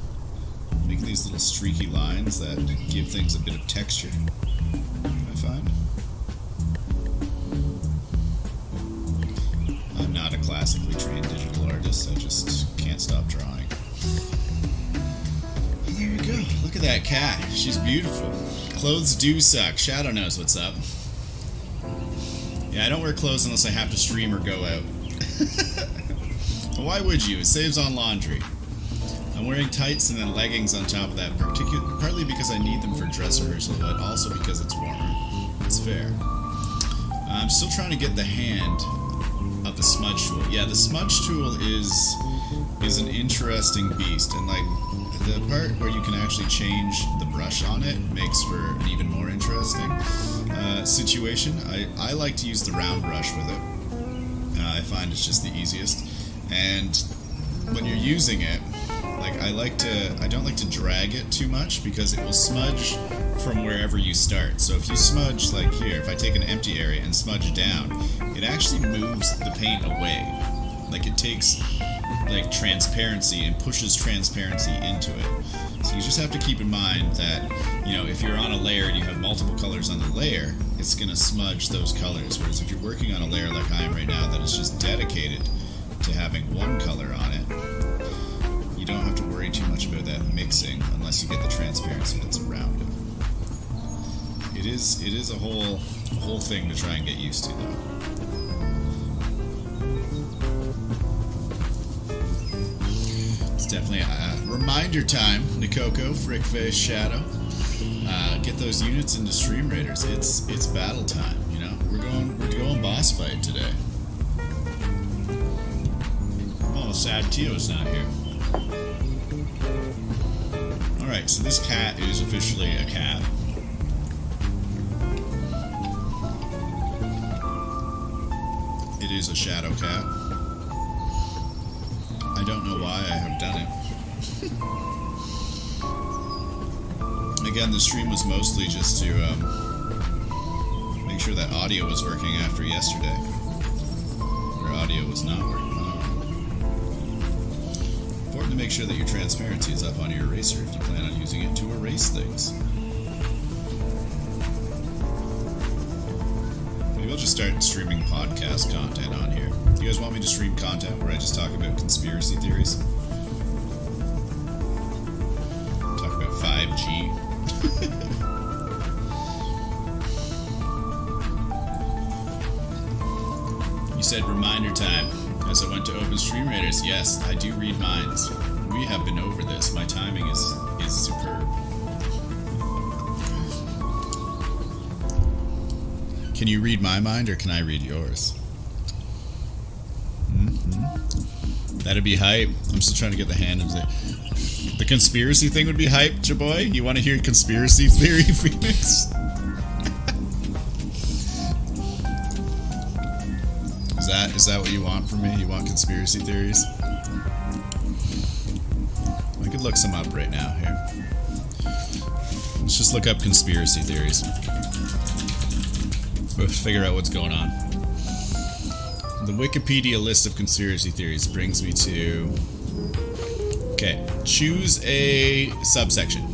making these little streaky lines that give things a bit of texture, I find. I'm not a classically trained digital artist, I just can't stop drawing. And there we go, look at that cat, she's beautiful. Clothes do suck, Shadow knows what's up. Yeah, I don't wear clothes unless I have to stream or go out. Why would you? It saves on laundry. I'm wearing tights and then leggings on top of that, partly because I need them for dress rehearsal, but also because it's warmer. It's fair. I'm still trying to get the hand of the smudge tool. Yeah, the smudge tool is an interesting beast, and like the part where you can actually change the brush on it makes for an even more interesting situation. I like to use the round brush with it. I find it's just the easiest. And when you're using it, like I don't like to drag it too much because it will smudge from wherever you start. So if you smudge like here, if I take an empty area and smudge down, it actually moves the paint away. Like it takes like transparency and pushes transparency into it. So you just have to keep in mind that, you know, if you're on a layer and you have multiple colors on the layer, it's going to smudge those colors. Whereas if you're working on a layer like I am right now that is just dedicated to having one color on it, you don't have to worry too much about that mixing unless you get the transparency that's around it. It is a whole thing to try and get used to though. It's definitely a reminder time, Nikoko, Frickface, Shadow. Get those units into Stream Raiders. It's battle time, you know. We're going boss fight today. Oh, sad Tio's not here. Alright, so this cat is officially a cat. It is a shadow cat. I don't know why I have done it. Again, the stream was mostly just to make sure that audio was working after yesterday. Where audio was not working. Important to make sure that your transparency is up on your eraser if you plan on using it to erase things. I'll just start streaming podcast content on here. Do you guys want me to stream content where I just talk about conspiracy theories? Talk about 5G? You said reminder time as I went to open Stream Raiders. Yes, I do read minds. We have been over this. My timing is superb. Can you read my mind or can I read yours? That'd be hype. I'm still trying to get the hand of the conspiracy thing would be hype, Jaboy. You want to hear conspiracy theory, Phoenix? Is that what you want from me? You want conspiracy theories? I could look some up right now here. Let's just look up conspiracy theories. We'll figure out what's going on. The Wikipedia list of conspiracy theories brings me to... Okay, choose a subsection.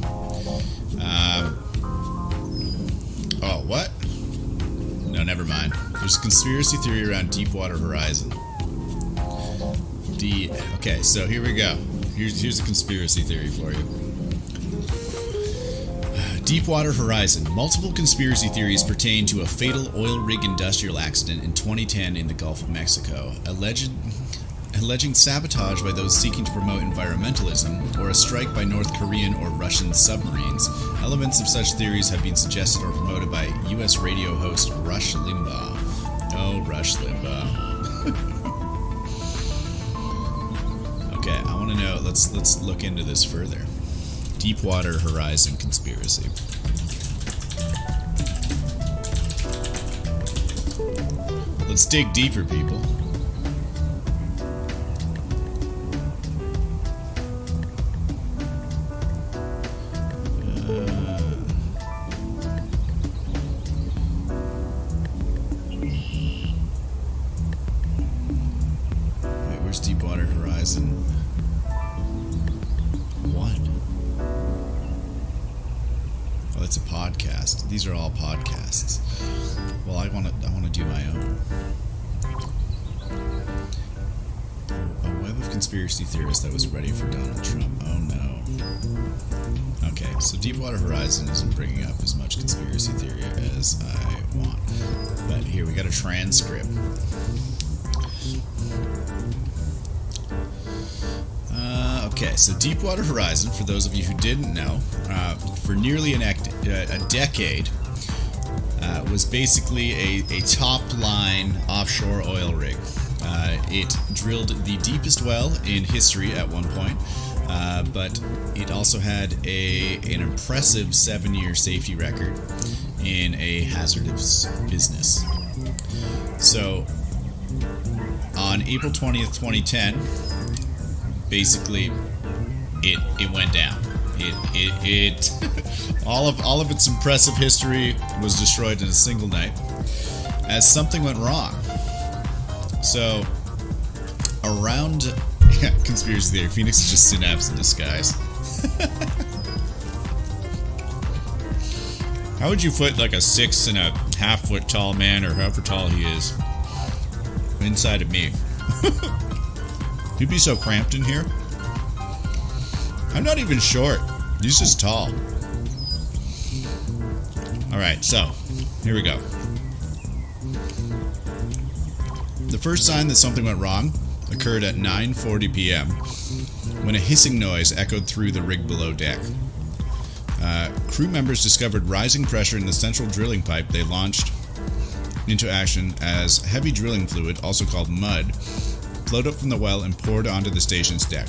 Oh, what? No, never mind. There's a conspiracy theory around Deepwater Horizon. Okay, so here we go. Here's a conspiracy theory for you. Deepwater Horizon. Multiple conspiracy theories pertain to a fatal oil rig industrial accident in 2010 in the Gulf of Mexico, alleging sabotage by those seeking to promote environmentalism, or a strike by North Korean or Russian submarines. Elements of such theories have been suggested or promoted by U.S. radio host Rush Limbaugh. Oh, Rush Limbaugh. Okay, I want to know. Let's look into this further. Deepwater Horizon conspiracy. Let's dig deeper, people. Wait, where's Deepwater Horizon 1? Oh, it's a podcast. These are all podcasts. Well, I want to do my own. A web of conspiracy theorists that was ready for Donald Trump. Oh no. Okay, so Deepwater Horizon isn't bringing up as much conspiracy theory as I want. But here, we got a transcript. Okay, so Deepwater Horizon, for those of you who didn't know, for nearly a decade, was basically a top-line offshore oil rig. It drilled the deepest well in history at one point, but it also had an impressive 7-year safety record in a hazardous business. So, on April 20th, 2010, basically, it went down. It all of its impressive history was destroyed in a single night, as something went wrong. So, around conspiracy theory, Phoenix is just Synapse in disguise. How would you put like a 6.5 foot tall man, or however tall he is, inside of me? You'd be so cramped in here. I'm not even short. He's just tall. Alright, so, here we go. The first sign that something went wrong occurred at 9:40 p.m. when a hissing noise echoed through the rig below deck. Crew members discovered rising pressure in the central drilling pipe they launched into action as heavy drilling fluid, also called mud, flowed up from the well and poured onto the station's deck.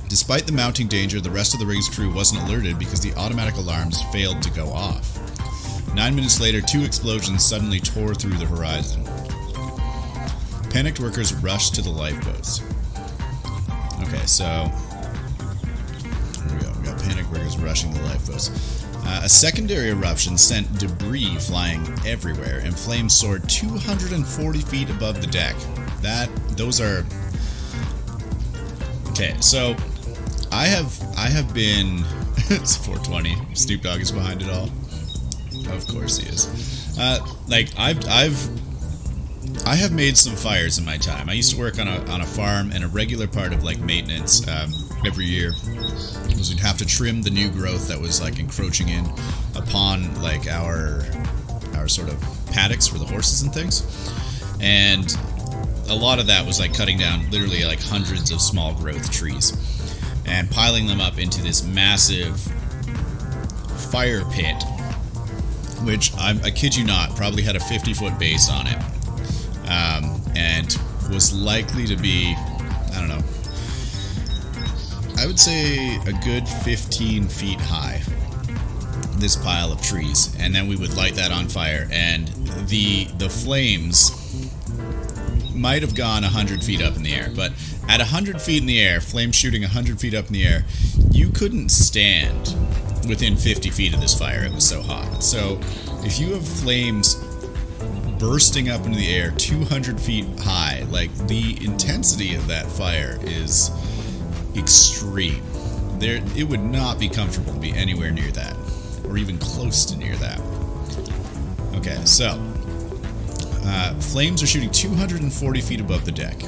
Despite the mounting danger, the rest of the rig's crew wasn't alerted because the automatic alarms failed to go off. 9 minutes later, 2 explosions suddenly tore through the horizon. Panicked workers rushed to the lifeboats. Okay, so here we go. We got panicked workers rushing to the lifeboats. A secondary eruption sent debris flying everywhere, and flames soared 240 feet above the deck. Those are... Okay, so I have been... It's 420. Snoop Dogg is behind it all. Of course he is. Like I have made some fires in my time. I used to work on a farm, and a regular part of like maintenance every year was we'd have to trim the new growth that was like encroaching in upon like our sort of paddocks for the horses and things. And a lot of that was like cutting down literally like hundreds of small growth trees and piling them up into this massive fire pit, which I kid you not, probably had a 50-foot base on it, and was likely to be, I don't know, I would say a good 15 feet high, this pile of trees. And then we would light that on fire, and the flames might have gone 100 feet up in the air, but at 100 feet in the air, flames shooting 100 feet up in the air, you couldn't stand within 50 feet of this fire. It was so hot. So if you have flames bursting up into the air 200 feet high, like, the intensity of that fire is extreme. It would not be comfortable to be anywhere near that, or even close to near that. Okay, so flames are shooting 240 feet above the deck.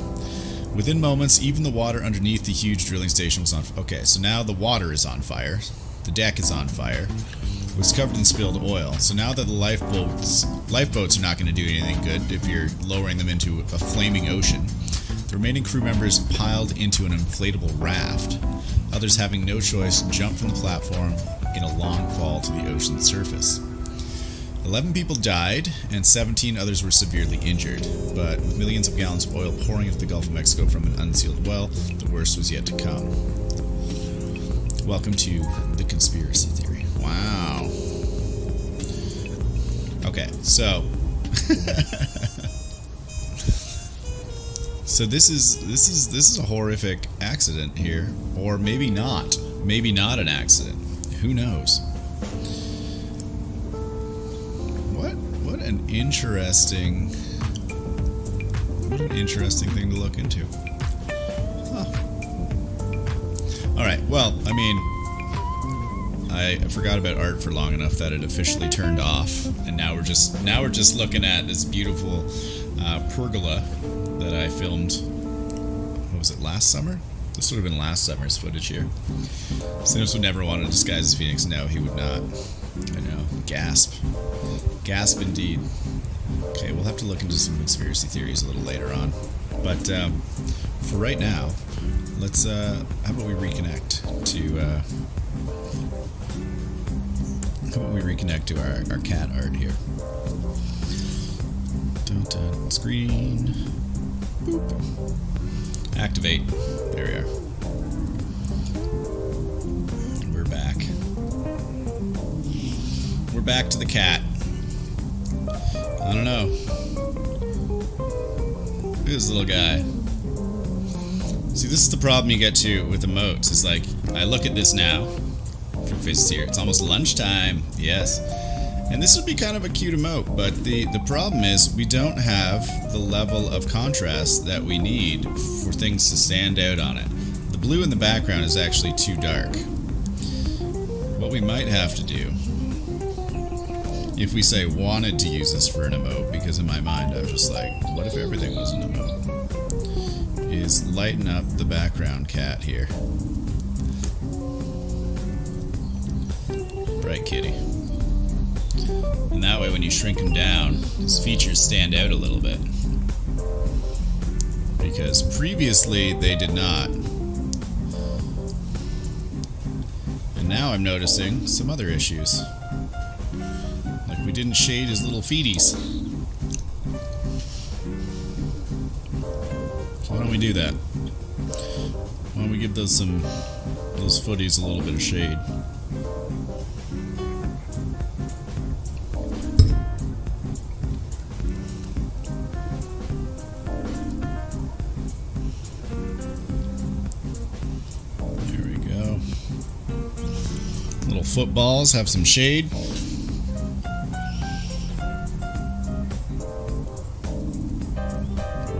Within moments, even the water underneath the huge drilling station was on fire. Okay, so now the water is on fire. The deck is on fire. It was covered in spilled oil. So now that the lifeboats are not going to do anything good if you're lowering them into a flaming ocean, the remaining crew members piled into an inflatable raft. Others, having no choice, jumped from the platform in a long fall to the ocean's surface. 11 people died, and 17 others were severely injured, but with millions of gallons of oil pouring into the Gulf of Mexico from an unsealed well, the worst was yet to come. Welcome to the conspiracy theory. Wow. Okay, so so this is a horrific accident here, or maybe not. Maybe not an accident. Who knows? What an interesting thing to look into. Huh. All right. Well, I mean, I forgot about art for long enough that it officially turned off, and now we're just looking at this beautiful pergola that I filmed. What was it, last summer? This would have been last summer's footage here. Sims would never want to disguise as Phoenix. No, he would not. I know. Gasp. Gasp indeed. Okay, we'll have to look into some conspiracy theories a little later on. But for right now, let's how about we reconnect to our cat art here. Dun, screen. Boop. Activate. There we are. We're back. We're back to the cat. I don't know. Look at this little guy. See, this is the problem you get to with emotes. It's like, I look at this now. Fruit face is here. It's almost lunchtime. Yes. And this would be kind of a cute emote, but the problem is we don't have the level of contrast that we need for things to stand out on it. The blue in the background is actually too dark. What we might have to do, if we say wanted to use this for an emote, because in my mind I'm just like, what if everything was an emote? Is lighten up the background cat here. Right, kitty. And that way when you shrink him down, his features stand out a little bit. Because previously they did not. And now I'm noticing some other issues. Like we didn't shade his little feeties. So why don't we do that? Why don't we give those footies a little bit of shade? Footballs have some shade. Pour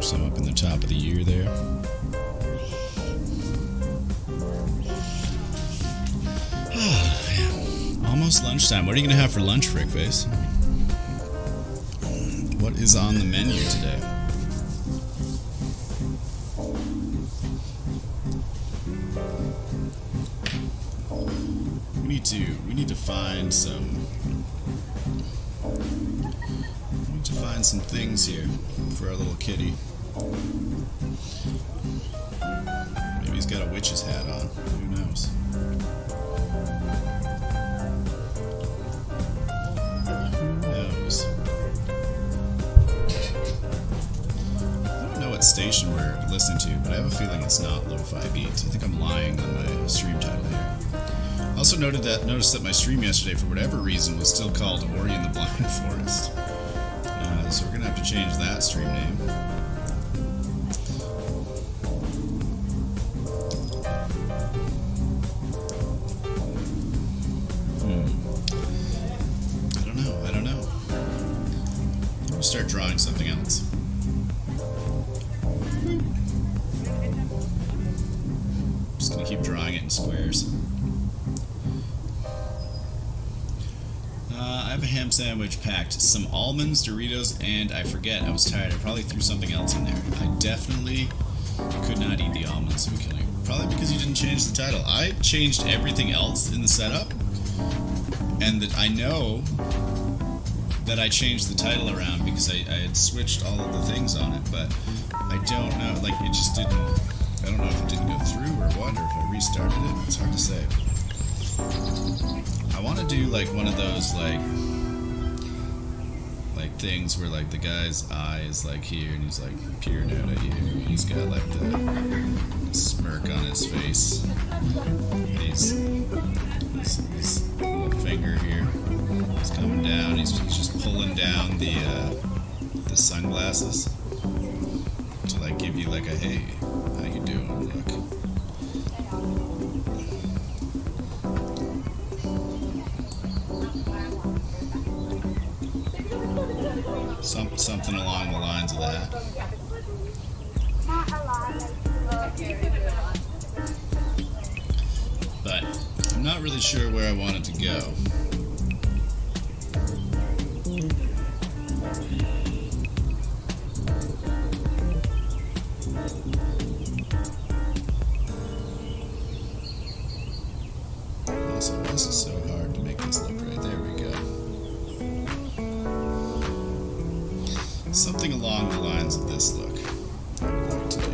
some up in the top of the ear there. Oh, man. Almost lunchtime. What are you going to have for lunch, Frickface? is on the menu today? We need to find some. We need to find some things here for our little kitty. Maybe he's got a witch's hat on. Who knows? Who knows? I don't know what station we're listening to, but I have a feeling it's not LoFi Beats. I think I'm lying on my stream title here. I also noticed that my stream yesterday, for whatever reason, was still called Ori and the Blind Forest. So we're gonna have to change that stream name. I don't know. We'll start drawing something else. Just gonna keep drawing it in squares. I have a ham sandwich packed, some almonds, Doritos, and I forget, I was tired. I probably threw something else in there. I definitely could not eat the almonds. I'm killing you. Probably because you didn't change the title. I changed everything else in the setup, and that I know that I changed the title around because I had switched all of the things on it, but I don't know, like, it just didn't, I don't know if it didn't go through or what, or if I restarted it. It's hard to say. I want to do like one of those like things where like the guy's eye is like here and he's like peering out at you. He's got like the smirk on his face. He's little finger here. He's coming down. He's just pulling down the sunglasses to like give you like a hey, how you doing look. Something along the lines of that. But I'm not really sure where I want it to go. Also, this is so hard to make this look right. There we go. Something along the lines of this look I would like to do.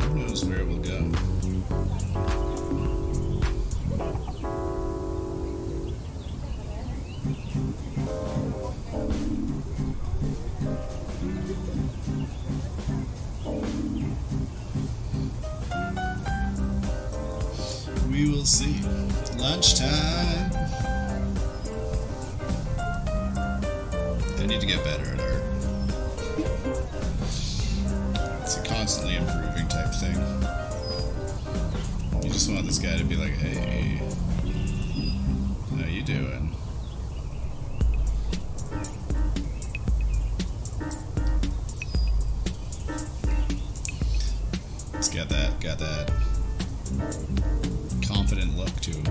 Who knows where it will go? We will see. Lunchtime. I need to get better at art. It's a constantly improving type thing. You just want this guy to be like, hey, how you doing? It's got that confident look to him.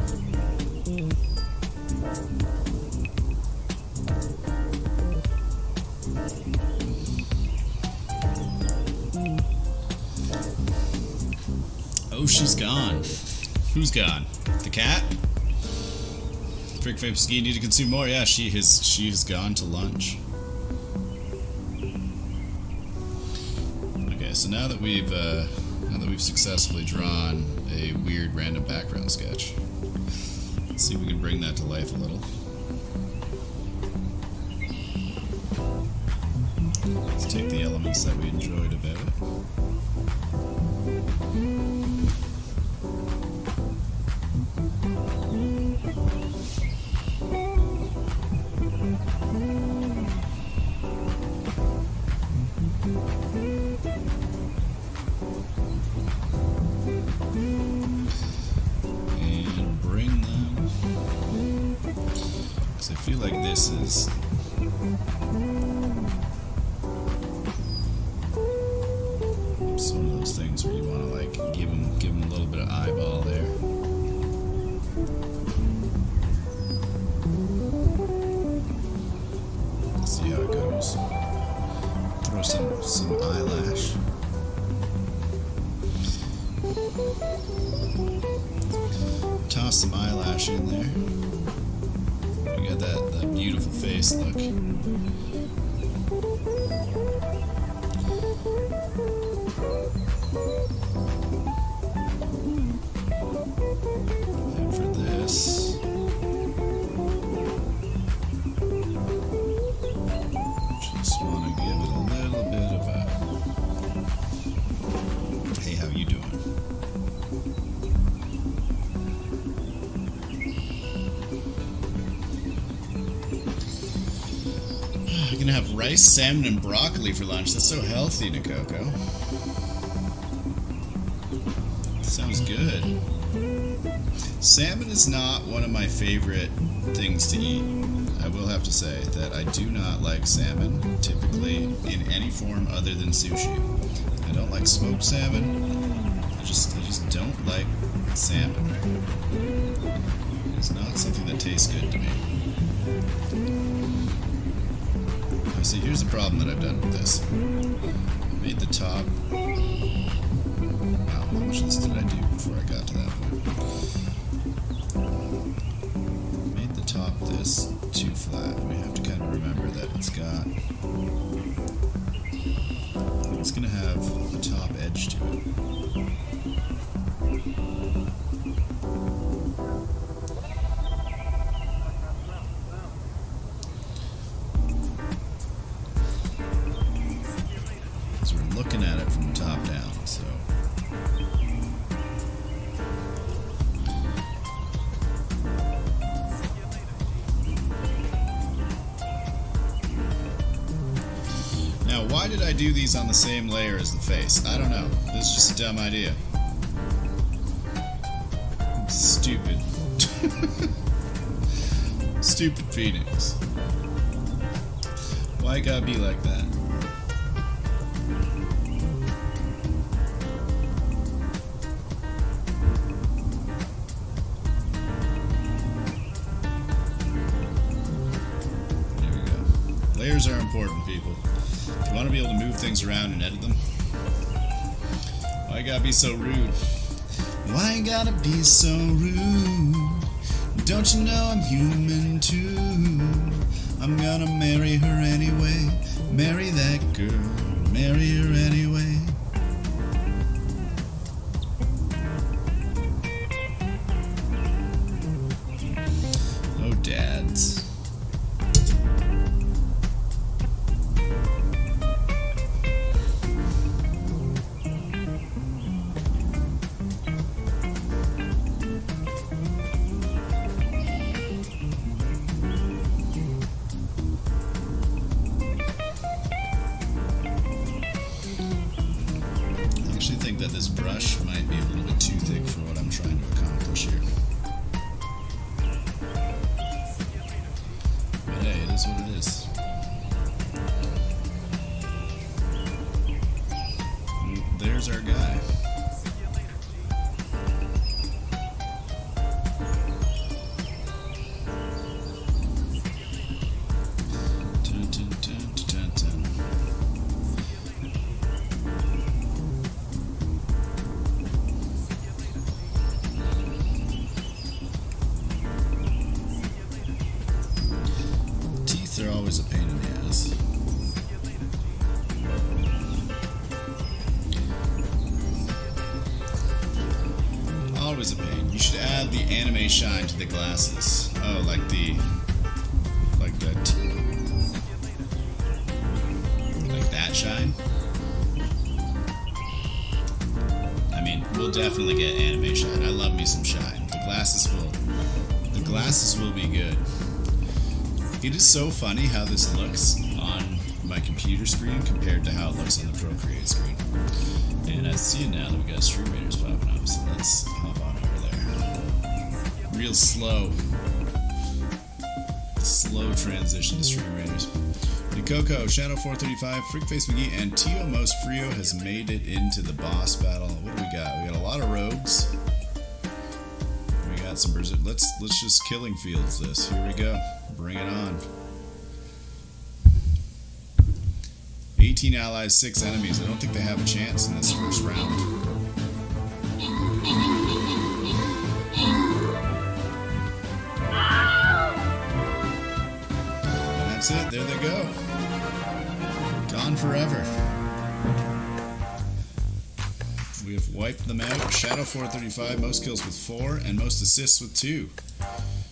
Oh, she's gone. Who's gone? The cat? FnxAu need to consume more. Yeah, she has gone to lunch. Okay, so now that we've successfully drawn a weird random background sketch, let's see if we can bring that to life a little. Let's take the elements that we enjoyed about it. And bring them, because I feel like this is of eyeball there. Let's see how it goes. Throw some eyelash. Toss some eyelash in there. We got that beautiful face look. And for this, just want to give it a little bit of a, hey, how you doing? You're gonna have rice, salmon, and broccoli for lunch. That's so healthy, Nikoko. Sounds good. Salmon is not one of my favorite things to eat. I will have to say that I do not like salmon, typically in any form other than sushi. I don't like smoked salmon. I just don't like salmon. It's not something that tastes good to me. See, here's the problem that I've done with this. I made the top. Wow, how much of this did I do before I got to that point? Made the top this too flat. We have to kind of remember that it's gonna have a top edge to it. Looking at it from the top down, so now why did I do these on the same layer as the face? I don't know. This is just a dumb idea. Stupid. Stupid Phoenix. Why it gotta be like that? Layers are important, people. If you want to be able to move things around and edit them, why gotta be so rude? Why gotta be so rude? Don't you know I'm human too? I'm gonna marry her anyway. Marry that girl. Marry her anyway. Oh, dads. That this brush might be a little bit too thick for what I'm trying to accomplish here. But hey, it is what it is. There's our guy. They're always a pain in the ass. Always a pain. You should add the anime shine to the glasses. Oh, like that shine? I mean, we'll definitely get anime shine. I love me some shine. The glasses will be good. It is so funny how this looks on my computer screen compared to how it looks on the Procreate screen. And I see now that we got Stream Raiders popping up, so let's hop on over there. Real slow transition to Stream Raiders. Nikoko, Shadow 435, Freakface McGee, and Tio Most Frio has made it into the boss battle. What do we got? We got a lot of rogues. some Brazil. Let's just killing fields this. Here we go. Bring it on. 18 allies, 6 enemies. I don't think they have a chance in this first round. And that's it. There they go. Gone forever. We have wiped them out. Shadow 435, most kills with 4 and most assists with 2.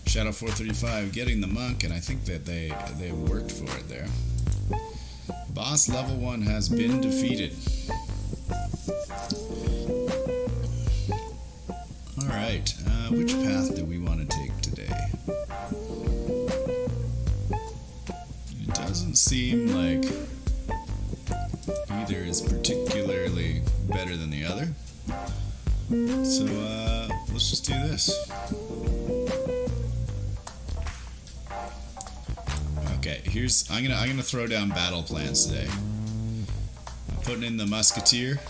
Shadow 435 getting the monk, and I think that they worked for it there. Boss level 1 has been defeated. Alright, which path do we want to take today? It doesn't seem like either is particularly better than the other. So, let's just do this. Okay, I'm gonna throw down battle plans today. I'm putting in the musketeer.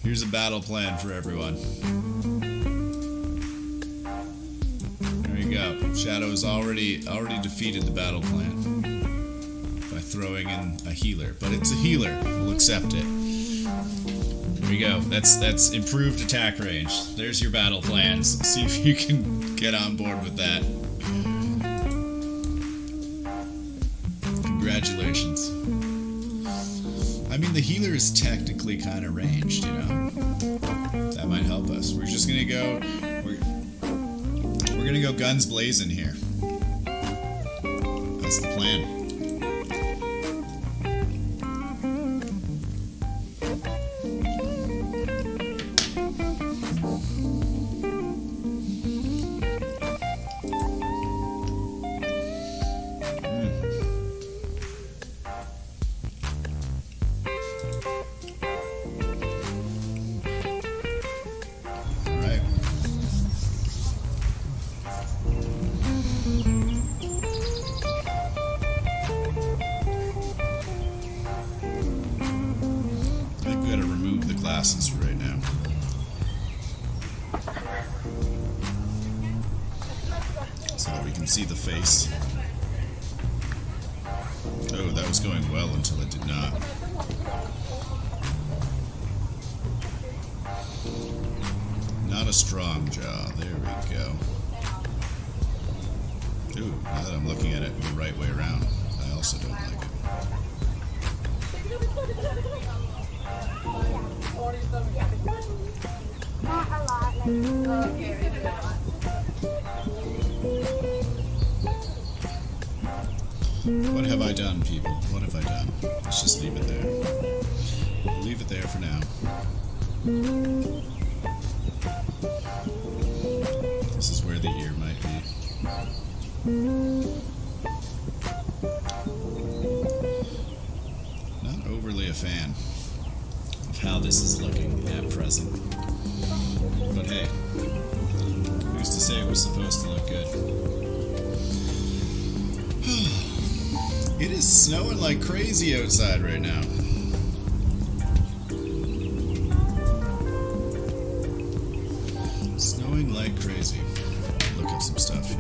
Here's a battle plan for everyone. There you go. Shadow has already defeated the battle plan by throwing in a healer, but it's a healer. We'll accept it. There we go. That's improved attack range. There's your battle plans. See if you can get on board with that. Congratulations. I mean, the healer is technically kind of ranged, you know. That might help us. We're just gonna go. We're gonna go guns blazing here. That's the plan. For right now. So that we can see the face. Oh, that was going well until it did not. Not a strong jaw. There we go. Ooh, now that I'm looking at it the right way around, I also don't like it. What have I done, people? What have I done? Let's just leave it there. Leave it there for now. This is where the ear might be. Not overly a fan of how this is looking at present. But hey, who's to say it was supposed to look good? It is snowing like crazy outside right now. Snowing like crazy. Look at some stuff here.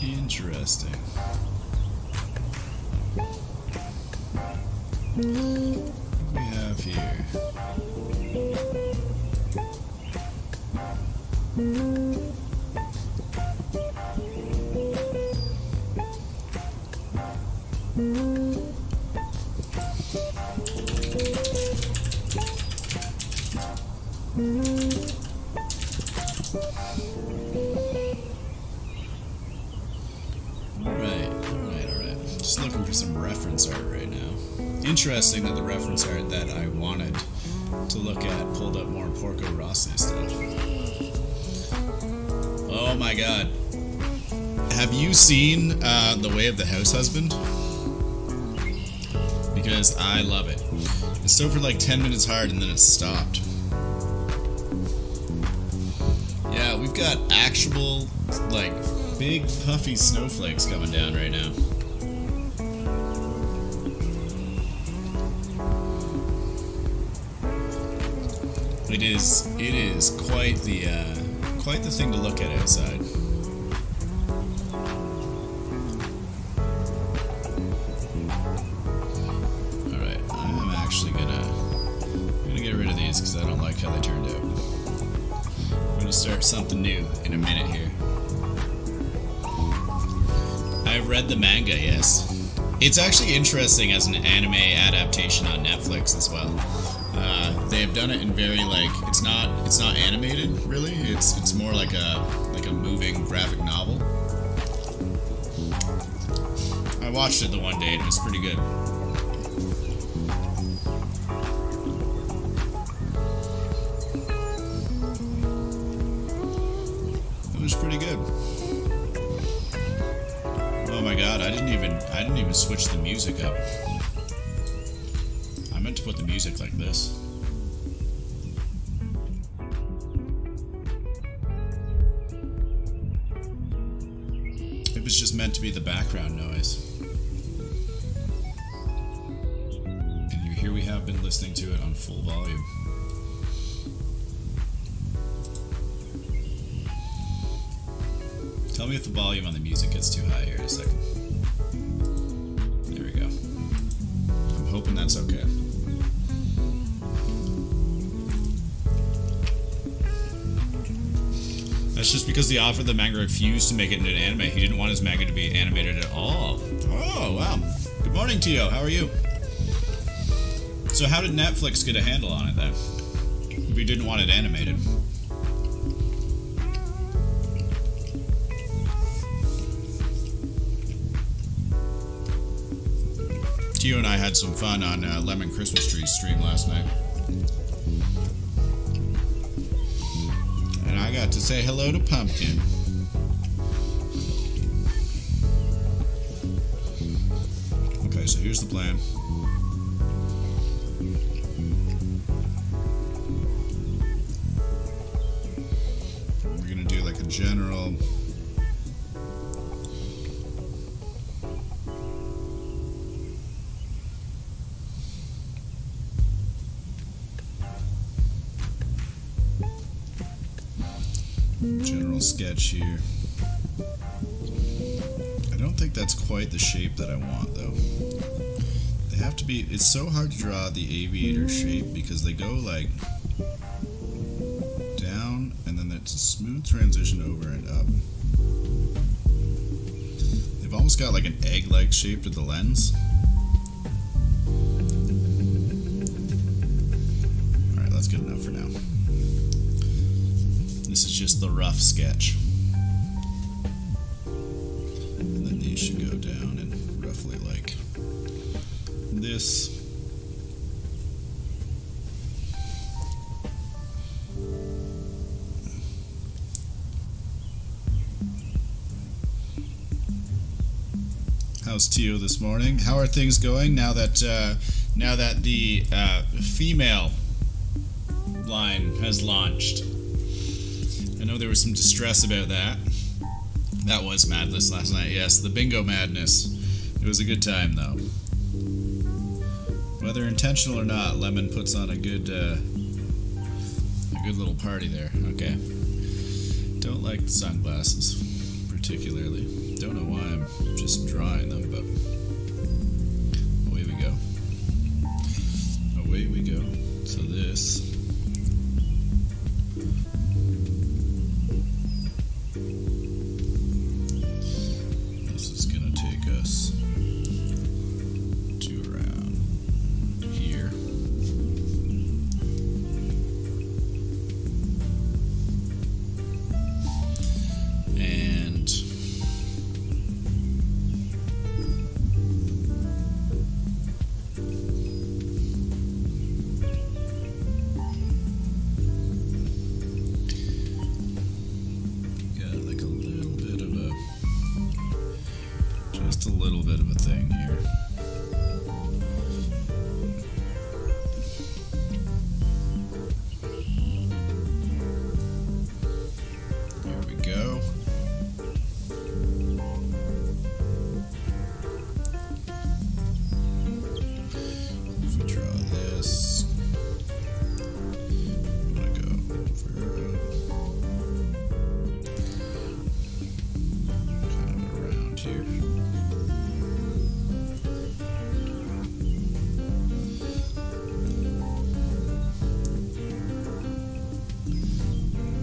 Interesting. What do we have here? Alright. Just looking for some reference art right now. Interesting that the reference art that I wanted to look at pulled up more Porco Rossi stuff. Oh my god. Have you seen The Way of the House Husband? Because I love it. It's so for like 10 minutes hard and then it stopped. Yeah, we've got actual, like, big puffy snowflakes coming down right now. It is quite the thing to look at outside. Alright, I'm actually gonna get rid of these because I don't like how they turned out. I'm gonna start something new in a minute here. I've read the manga, yes. It's actually interesting as an anime adaptation on Netflix as well. They have done it in very like it's not animated really. It's more like a moving graphic novel. I watched it the one day and it was pretty good. It was pretty good. Oh my god, I didn't even switch the music up. I meant to put the music like this. It was just meant to be the background noise. And here we have been listening to it on full volume. Tell me if the volume on the music gets too high here in a second. There we go. I'm hoping that's okay. That's just because the author of the manga refused to make it into an anime. He didn't want his manga to be animated at all. Oh, wow. Good morning, Tio. How are you? So how did Netflix get a handle on it then? If we didn't want it animated. Tio and I had some fun on Lemon Christmas Tree stream last night. And I got to say hello to Pumpkin. Okay, so here's the plan. We're gonna do like a general... sketch here. I don't think that's quite the shape that I want though. They have to be, it's so hard to draw the aviator shape because they go like down and then it's a smooth transition over and up. They've almost got like an egg-like shape to the lens. Alright, that's good enough for now. This is just the rough sketch. And then these should go down and roughly like this. How's Tio this morning? How are things going now that the female line has launched? I know there was some distress about that. That was madness last night, yes, the bingo madness. It was a good time, though. Whether intentional or not, Lemon puts on a good little party there. Okay. Don't like the sunglasses, particularly. Don't know why I'm just drawing them, but away we go. Away we go. So this... just a little bit of a thing here. There we go. If we draw this, I'm gonna go over kind of around here.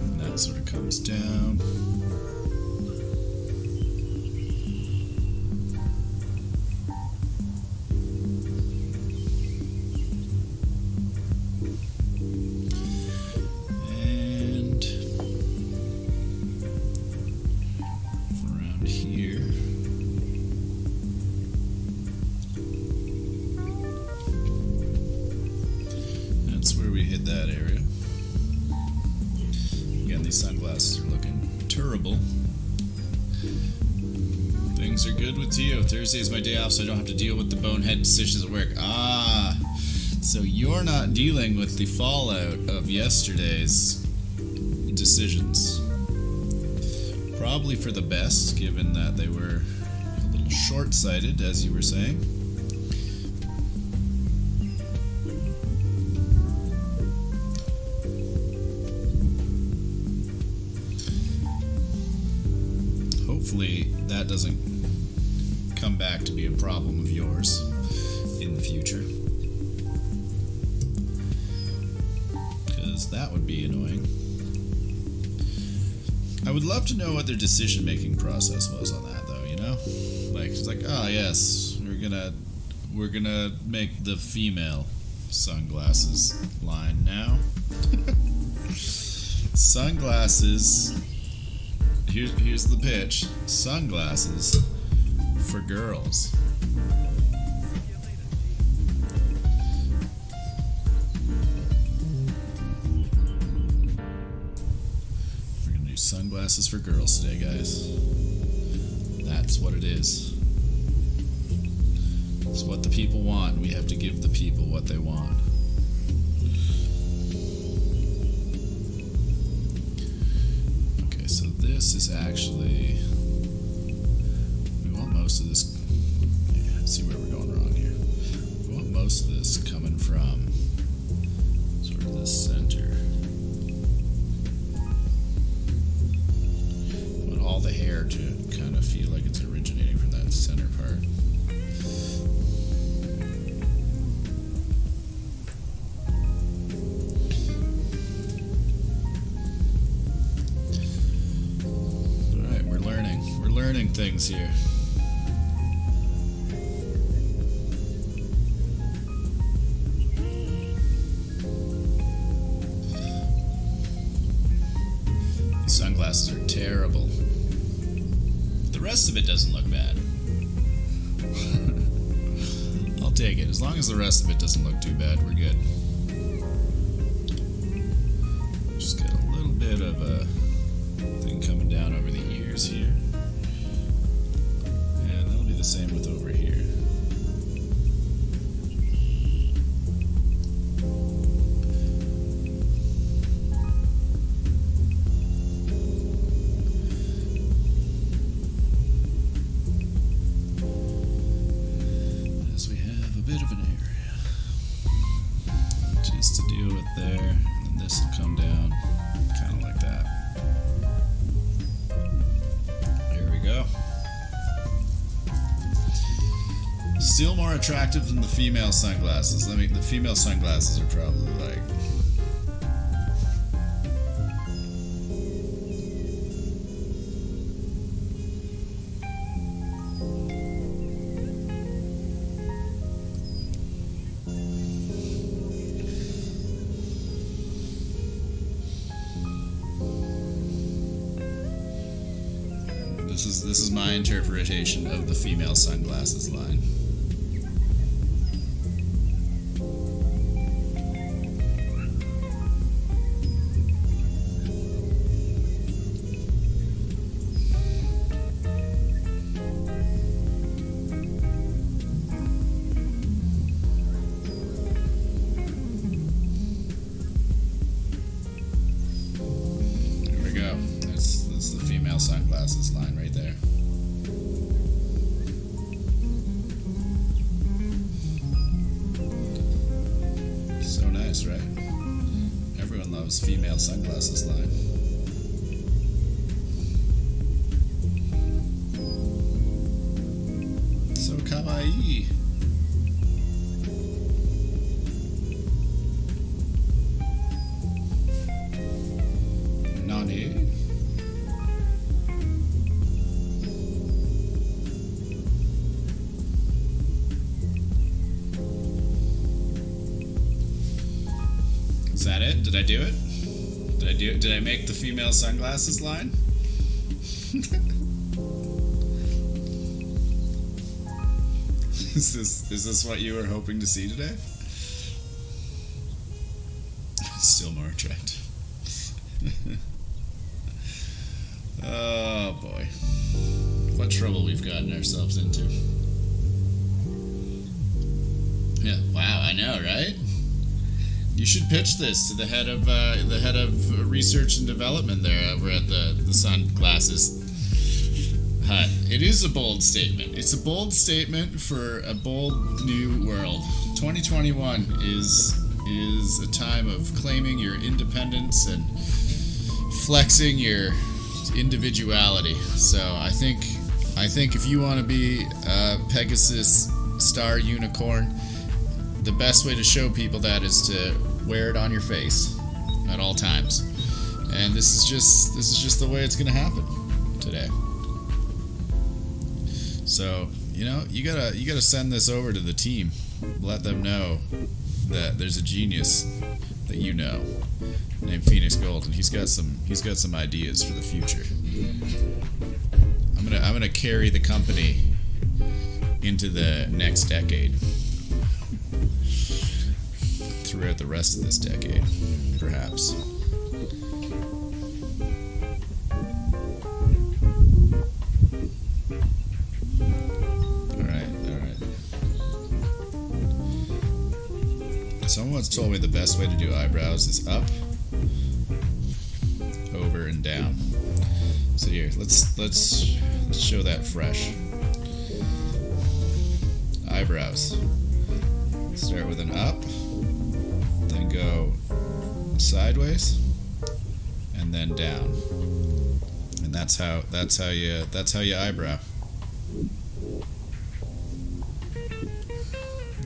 And that sort of comes down. And around here. That's where we hit that area. Again, these sunglasses are looking terrible. Things are good with Tio. Thursday is my day off, so I don't have to deal with the bonehead decisions at work. Ah, so you're not dealing with the fallout of yesterday's decisions. Probably for the best, given that they were a little short-sighted, as you were saying. Hopefully that doesn't come back to be a problem of yours in the future. Because that would be annoying. I would love to know what their decision-making process was on that, though, you know? Like, it's like, oh yes, we're gonna make the female sunglasses line now. Sunglasses. Here's the pitch. Sunglasses for girls. We're gonna do sunglasses for girls today, guys. That's what it is. It's what the people want. We have to give the people what they want. Okay, so this is actually... We want most of this... Yeah, let's see where we're going wrong here. We want most of this coming from sort of the center. We want all the hair to kind of feel like it's originating from that center part. Learning things here. These sunglasses are terrible. The rest of it doesn't look bad. I'll take it. As long as the rest of it doesn't look too bad, we're good. Just got a little bit of a thing coming down over the ears here. Same with over here. As we have a bit of an area just to deal with there, and then this will come down kind of like that. There we go. Still more attractive than the female sunglasses. The female sunglasses are probably like... This is my interpretation of the female sunglasses line. female sunglasses line right there. So nice, right? Everyone loves female sunglasses line. So kawaii. Nani? Is that it? Did I do it? Did I make the female sunglasses line? Is this what you were hoping to see today? Still more attractive. Oh boy. What trouble we've gotten ourselves into. Yeah, wow, I know, right? You should pitch this to the head of research and development there over at the sunglasses hut. It is a bold statement. It's a bold statement for a bold new world. 2021 is a time of claiming your independence and flexing your individuality. So I think if you want to be a Pegasus star unicorn, the best way to show people that is to wear it on your face at all times. And this is just the way it's going to happen today. So, you gotta send this over to the team. Let them know that there's a genius that you know named FnxAu, and he's got some ideas for the future. I'm gonna carry the company into the next decade. Throughout the rest of this decade, perhaps. Alright. Someone once told me the best way to do eyebrows is up, over, and down. So here, let's show that fresh. Eyebrows. Start with an up, then go sideways, and then down. And that's how you eyebrow.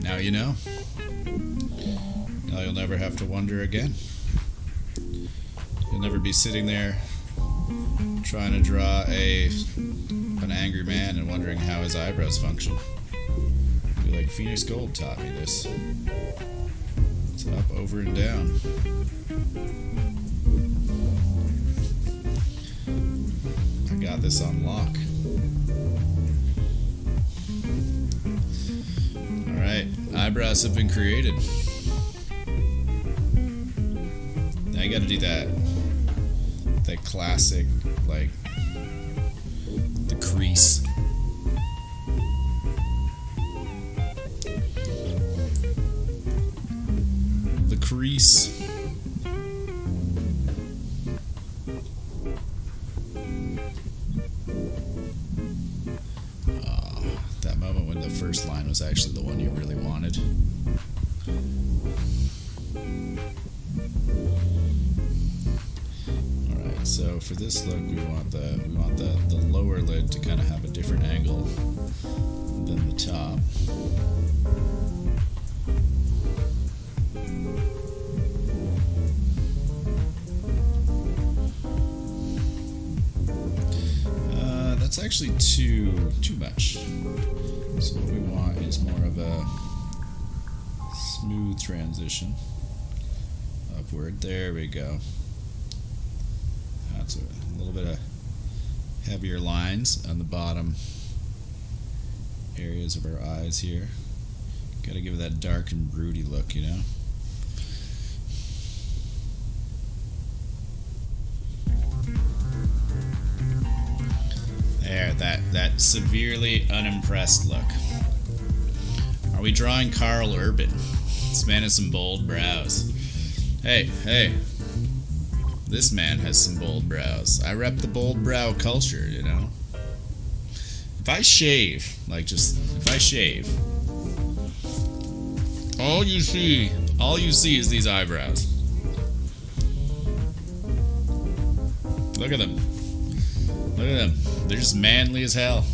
Now you know. Now you'll never have to wonder again. You'll never be sitting there trying to draw an angry man and wondering how his eyebrows function. You'll be like, FnxAu taught me this. It's up, over, and down. I got this on lock. Alright, eyebrows have been created. Now you gotta do that classic, like, the crease. The crease. That moment when the first line was actually the one you really wanted. Alright, so for this look we want the lower lid to kind of have a different angle than the top. That's actually too much. So what we want is more of a smooth transition upward. There we go. That's a little bit of heavier lines on the bottom areas of our eyes here. Got to give it that dark and broody look, you know. There, that severely unimpressed look. Are we drawing Carl Urban? This man has some bold brows. Hey. This man has some bold brows. I rep the bold brow culture, you know? If I shave, if I shave, all you see is these eyebrows. Look at them. Look at them. They're just manly as hell.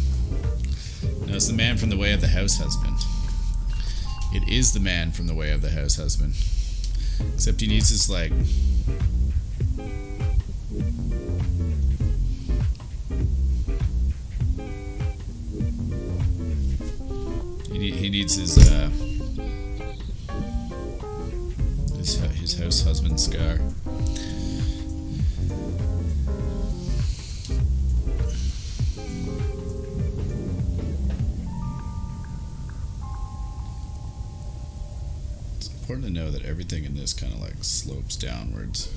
No, it's the man from the way of the house husband. It is the man from the way of the house husband. Except he needs his, like... He needs his house husband scar. It's important to know that everything in this kind of like slopes downwards.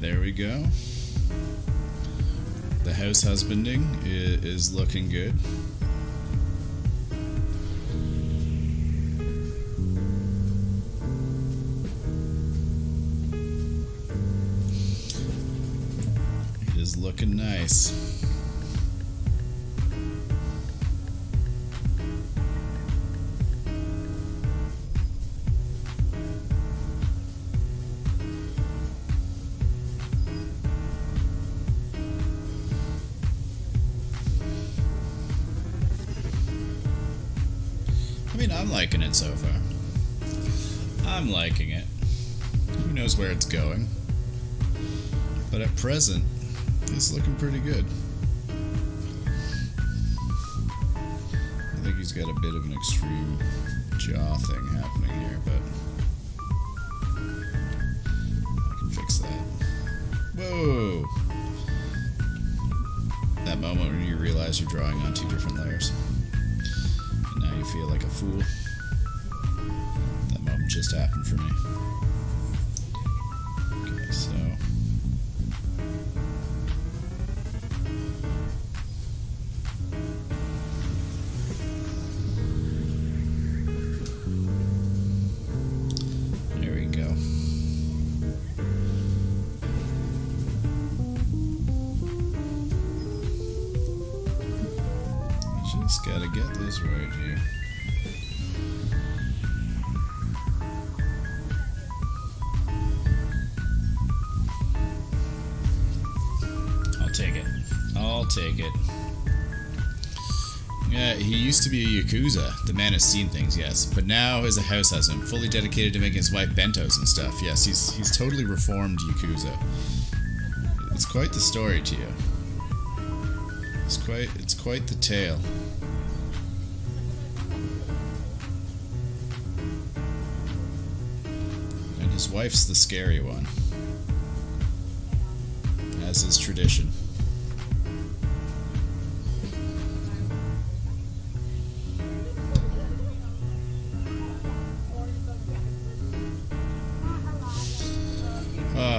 There we go. The house husbanding is looking good. It is looking nice. I mean, I'm liking it so far. I'm liking it. Who knows where it's going? But at present, it's looking pretty good. I think he's got a bit of an extreme jaw thing happening here, but I can fix that. Whoa! That moment when you realize you're drawing on two different layers. Now you feel like a fool. That moment just happened for me. Okay, so... there we go. Just gotta get this right here. I'll take it. Yeah, he used to be a Yakuza. The man has seen things, yes. But now is a house husband, fully dedicated to making his wife bentos and stuff. Yes, he's totally reformed Yakuza. It's quite the story to you. It's quite the tale. And his wife's the scary one. As is tradition.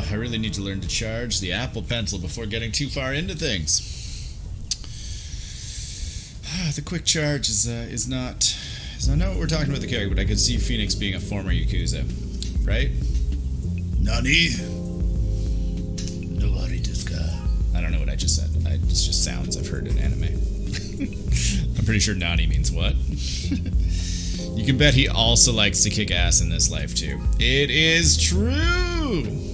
I really need to learn to charge the Apple Pencil before getting too far into things. The quick charge is not... I know what we're talking about the character, but I could see Phoenix being a former Yakuza. Right? Nani? Nobody this guy. I don't know what I just said. It's just sounds I've heard in anime. I'm pretty sure Nani means what? You can bet he also likes to kick ass in this life, too. It is true!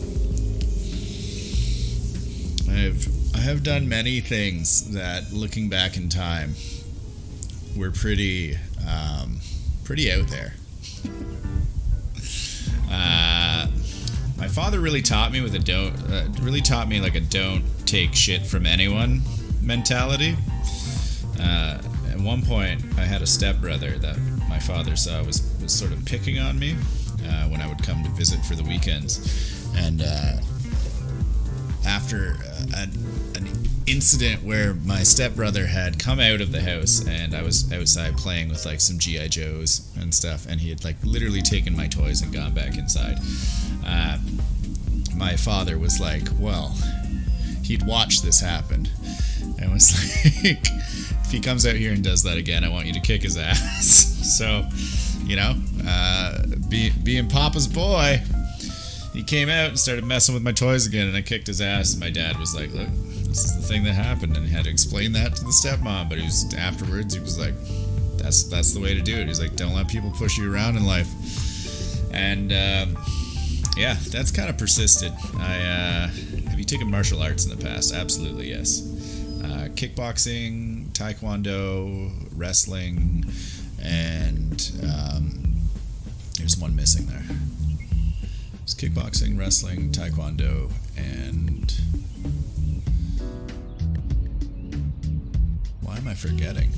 I have done many things that, looking back in time, were pretty out there. My father really taught me like a don't take shit from anyone mentality. At one point, I had a stepbrother that my father saw was sort of picking on me when I would come to visit for the weekends, and after an incident where my stepbrother had come out of the house and I was outside playing with like some G.I. Joes and stuff, and he had like literally taken my toys and gone back inside. my father was like, well, he'd watched this happen and was like, if he comes out here and does that again, I want you to kick his ass. So, being Papa's boy, he came out and started messing with my toys again, and I kicked his ass. And my dad was like, look, this is the thing that happened, and he had to explain that to the stepmom. But afterwards he was like, that's the way to do it. He's like, don't let people push you around in life. And yeah, that's kind of persisted. Have you taken martial arts in the past? Absolutely, yes. Kickboxing, taekwondo, wrestling, and there's one missing there. It's kickboxing, wrestling, taekwondo, and why am I forgetting?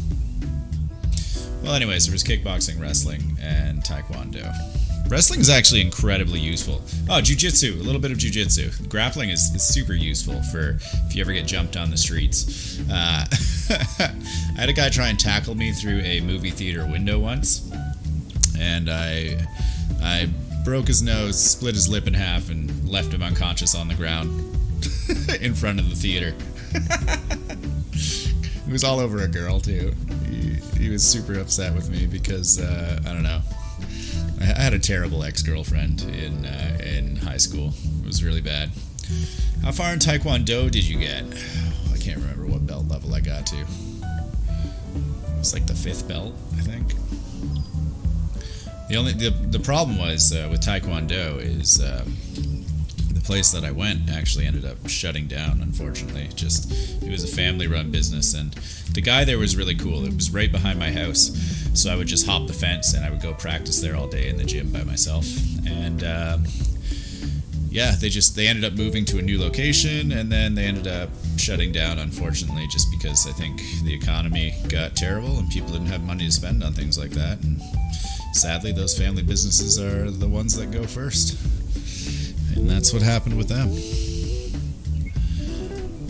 Well, anyways, there was kickboxing, wrestling, and taekwondo. Wrestling is actually incredibly useful. Oh, jiu-jitsu, a little bit of jiu-jitsu. Grappling is super useful for if you ever get jumped on the streets. I had a guy try and tackle me through a movie theater window once, and I broke his nose, split his lip in half, and left him unconscious on the ground in front of the theater. It was all over a girl, too. He was super upset with me because, I don't know. I had a terrible ex-girlfriend in high school. It was really bad. How far in Taekwondo did you get? I can't remember what belt level I got to. It was like the 5th belt, I think. The problem was with Taekwondo is the place that I went actually ended up shutting down, unfortunately. It was a family-run business, and the guy there was really cool. It was right behind my house, so I would just hop the fence and I would go practice there all day in the gym by myself. And yeah, they ended up moving to a new location, and then they ended up shutting down, unfortunately, just because I think the economy got terrible and people didn't have money to spend on things like that. And sadly, those family businesses are the ones that go first. And that's what happened with them.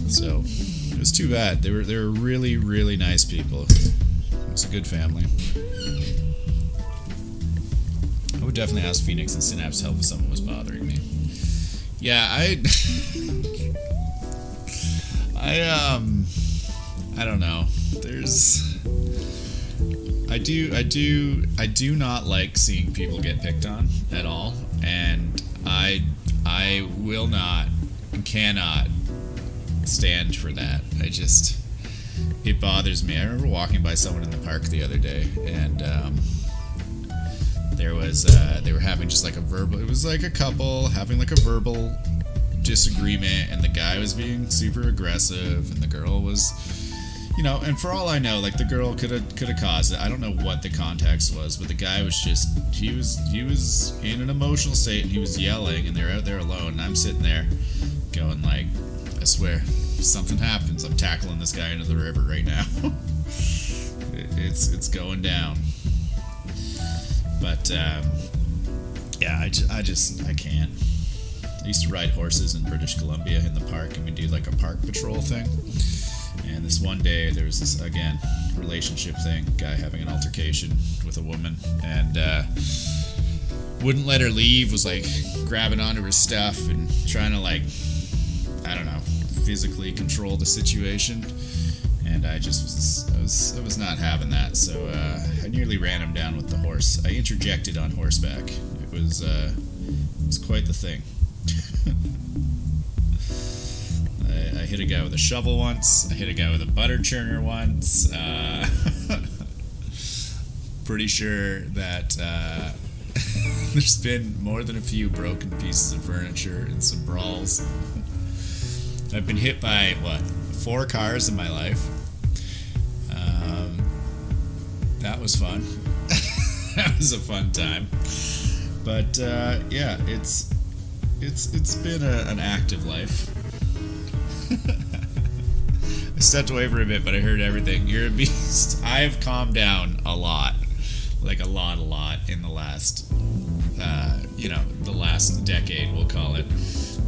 So it was too bad. They were really, really nice people. It was a good family. I would definitely ask Phoenix and Synapse help if someone was bothering me. Yeah, I don't know. I do not like seeing people get picked on at all, and I will not and cannot stand for that. It bothers me. I remember walking by someone in the park the other day, and they were having just like a verbal, it was like a couple having like a verbal disagreement, and the guy was being super aggressive, and the girl was, and for all I know, like, the girl could have caused it. I don't know what the context was, but the guy was he was in an emotional state, and he was yelling, and they're out there alone, and I'm sitting there going like, I swear, if something happens, I'm tackling this guy into the river right now. It's going down. But yeah, I can't. I used to ride horses in British Columbia in the park, and we do like a park patrol thing. And this one day, there was this, again, relationship thing, guy having an altercation with a woman, and wouldn't let her leave, was like grabbing onto her stuff and trying to, like, I don't know, physically control the situation. And I was not having that, so I nearly ran him down with the horse. I interjected on horseback. It was quite the thing. I hit a guy with a shovel once. I hit a guy with a butter churner once. Pretty sure that there's been more than a few broken pieces of furniture and some brawls. I've been hit by, 4 cars in my life. That was fun. That was a fun time. But yeah, it's been an active life. I stepped away for a bit, but I heard everything. You're a beast. I have calmed down a lot, like a lot in the last, the last decade, we'll call it.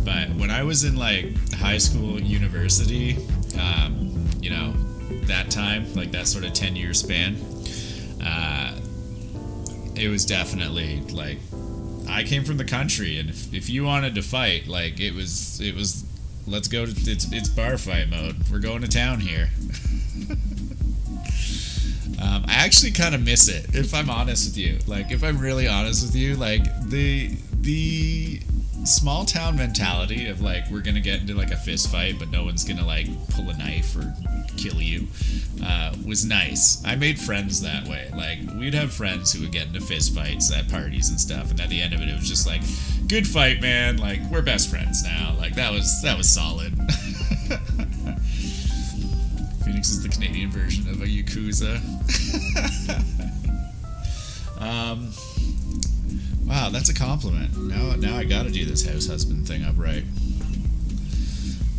But when I was in like high school, university, that time, like that sort of 10-year span, it was definitely like I came from the country, and if you wanted to fight, like it was let's go to it's bar fight mode. We're going to town here. I actually kind of miss it, if I'm honest with you. Like, if I'm really honest with you, like the small town mentality of like we're gonna get into like a fist fight, but no one's gonna like pull a knife or kill you, was nice. I made friends that way. Like, we'd have friends who would get into fist fights at parties and stuff, and at the end of it, it was just like, good fight, man. Like, we're best friends now. Like, that was solid. Phoenix is the Canadian version of a Yakuza. Wow, that's a compliment. Now I gotta do this house husband thing upright.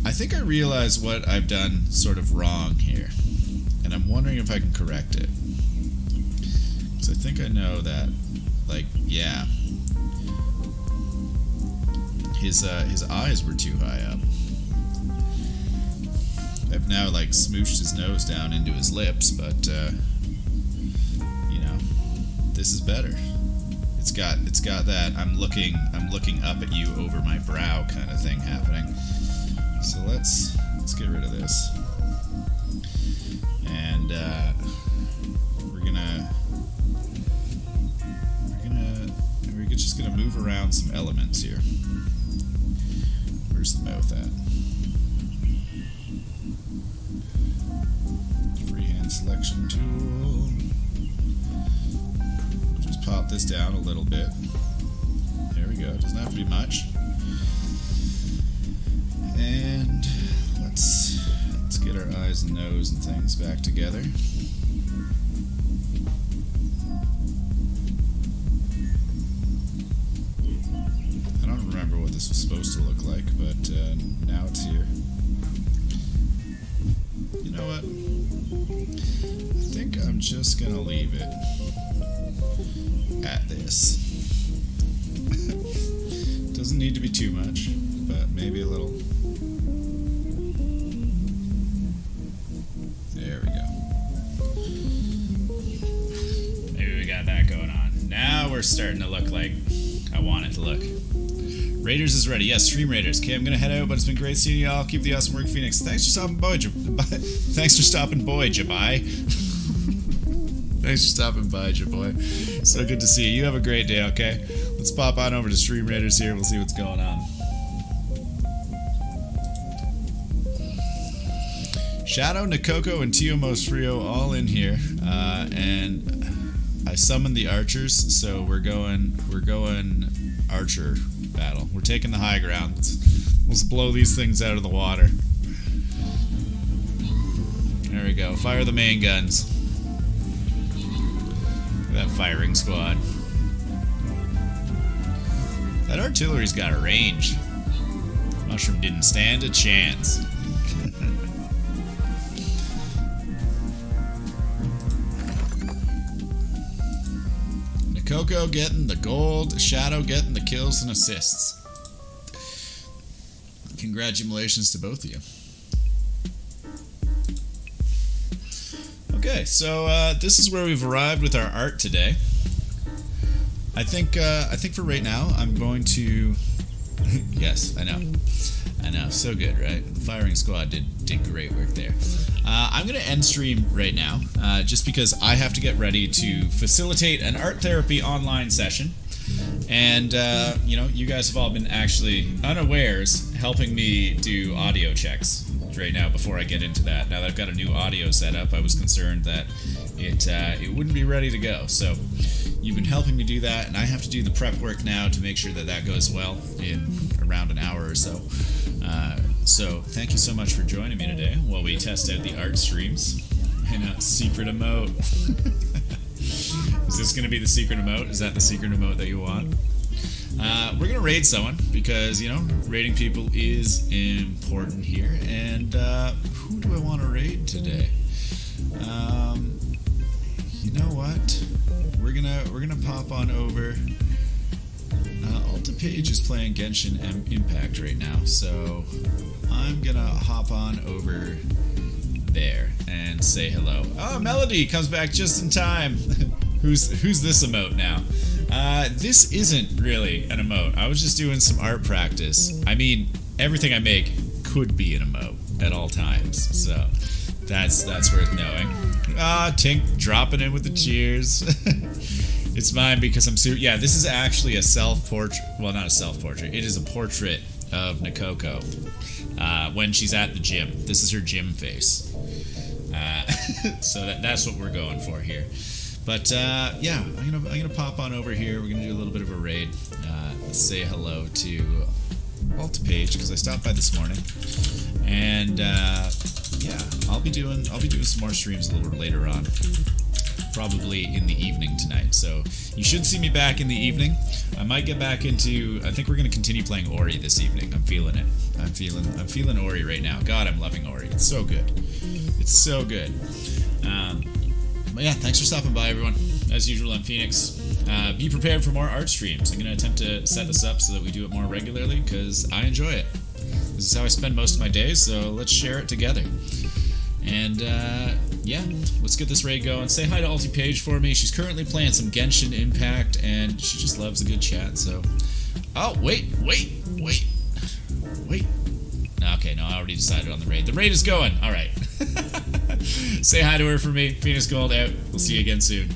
I think I realize what I've done sort of wrong here, and I'm wondering if I can correct it. Because I think I know that, like, yeah, his eyes were too high up. I've now like smooshed his nose down into his lips, but you know, this is better. It's got that I'm looking up at you over my brow kind of thing happening. So let's get rid of this, and we're just gonna move around some elements here. Where's the mouth at? Freehand selection tool. Just pop this down a little bit. There we go. It doesn't have to be much. And let's get our eyes and nose and things back together. I don't remember what this was supposed to look like, but now it's here. You know what? I think I'm just gonna leave it at this. Doesn't need to be too much, but maybe a little. There we go. Maybe we got that going on. Now we're starting to look like I want it to look. Raiders is ready. Yes, Stream Raiders. Okay, I'm gonna head out, but it's been great seeing y'all. Keep the awesome work, Phoenix. Thanks for stopping by, Thanks for stopping by, Jabai. Thanks for stopping by, Jaboy. So good to see you. You have a great day, okay? Let's pop on over to Stream Raiders here. We'll see what's going on. Shadow, Nikoko, and Tio Most Frio all in here, and I summoned the archers, so we're going archer battle. We're taking the high ground. Let's blow these things out of the water. There we go. Fire the main guns. That firing squad. That artillery's got a range. Mushroom didn't stand a chance. Nikoko getting the gold, Shadow getting the kills and assists. Congratulations to both of you. Okay, so this is where we've arrived with our art today. I think for right now, I'm going to. Yes, I know, so good, right? The firing squad did great work there. I'm gonna end stream right now, just because I have to get ready to facilitate an art therapy online session, and you know, you guys have all been actually unawares helping me do audio checks right now before I get into that. Now that I've got a new audio setup, I was concerned that it wouldn't be ready to go. So you've been helping me do that, and I have to do the prep work now to make sure that that goes well in around an hour or so. So thank you so much for joining me today while we test out the art streams in a secret emote. Is this going to be the secret emote? Is that the secret emote that you want? We're going to raid someone because, you know, raiding people is important here. And who do I want to raid today? You know what? We're gonna pop on over. AltaPage is playing Genshin Impact right now, so I'm gonna hop on over there and say hello. Oh, Melody comes back just in time. Who's this emote now? This isn't really an emote. I was just doing some art practice. I mean, everything I make could be an emote at all times, so that's worth knowing. Tink dropping in with the cheers. It's mine because I'm yeah, this is actually a self-portrait. Well, not a self-portrait. It is a portrait of Nikoko when she's at the gym. This is her gym face. So that's what we're going for here. But yeah, I'm gonna pop on over here. We're gonna do a little bit of a raid. Say hello to Altipage because I stopped by this morning, and yeah, I'll be doing some more streams a little bit later on, probably in the evening tonight. So you should see me back in the evening. I might get back into. I think we're gonna continue playing Ori this evening. I'm feeling it. I'm feeling Ori right now. God, I'm loving Ori. It's so good. It's so good. But yeah, thanks for stopping by, everyone. As usual, I'm Phoenix. Be prepared for more art streams. I'm going to attempt to set this up so that we do it more regularly because I enjoy it. This is how I spend most of my days, so let's share it together. And yeah, let's get this raid going. Say hi to Altipage for me. She's currently playing some Genshin Impact, and she just loves a good chat, so... Oh, wait. Okay, no, I already decided on the raid. The raid is going. All right. Say hi to her for me. Phoenix Gold out. We'll see you again soon.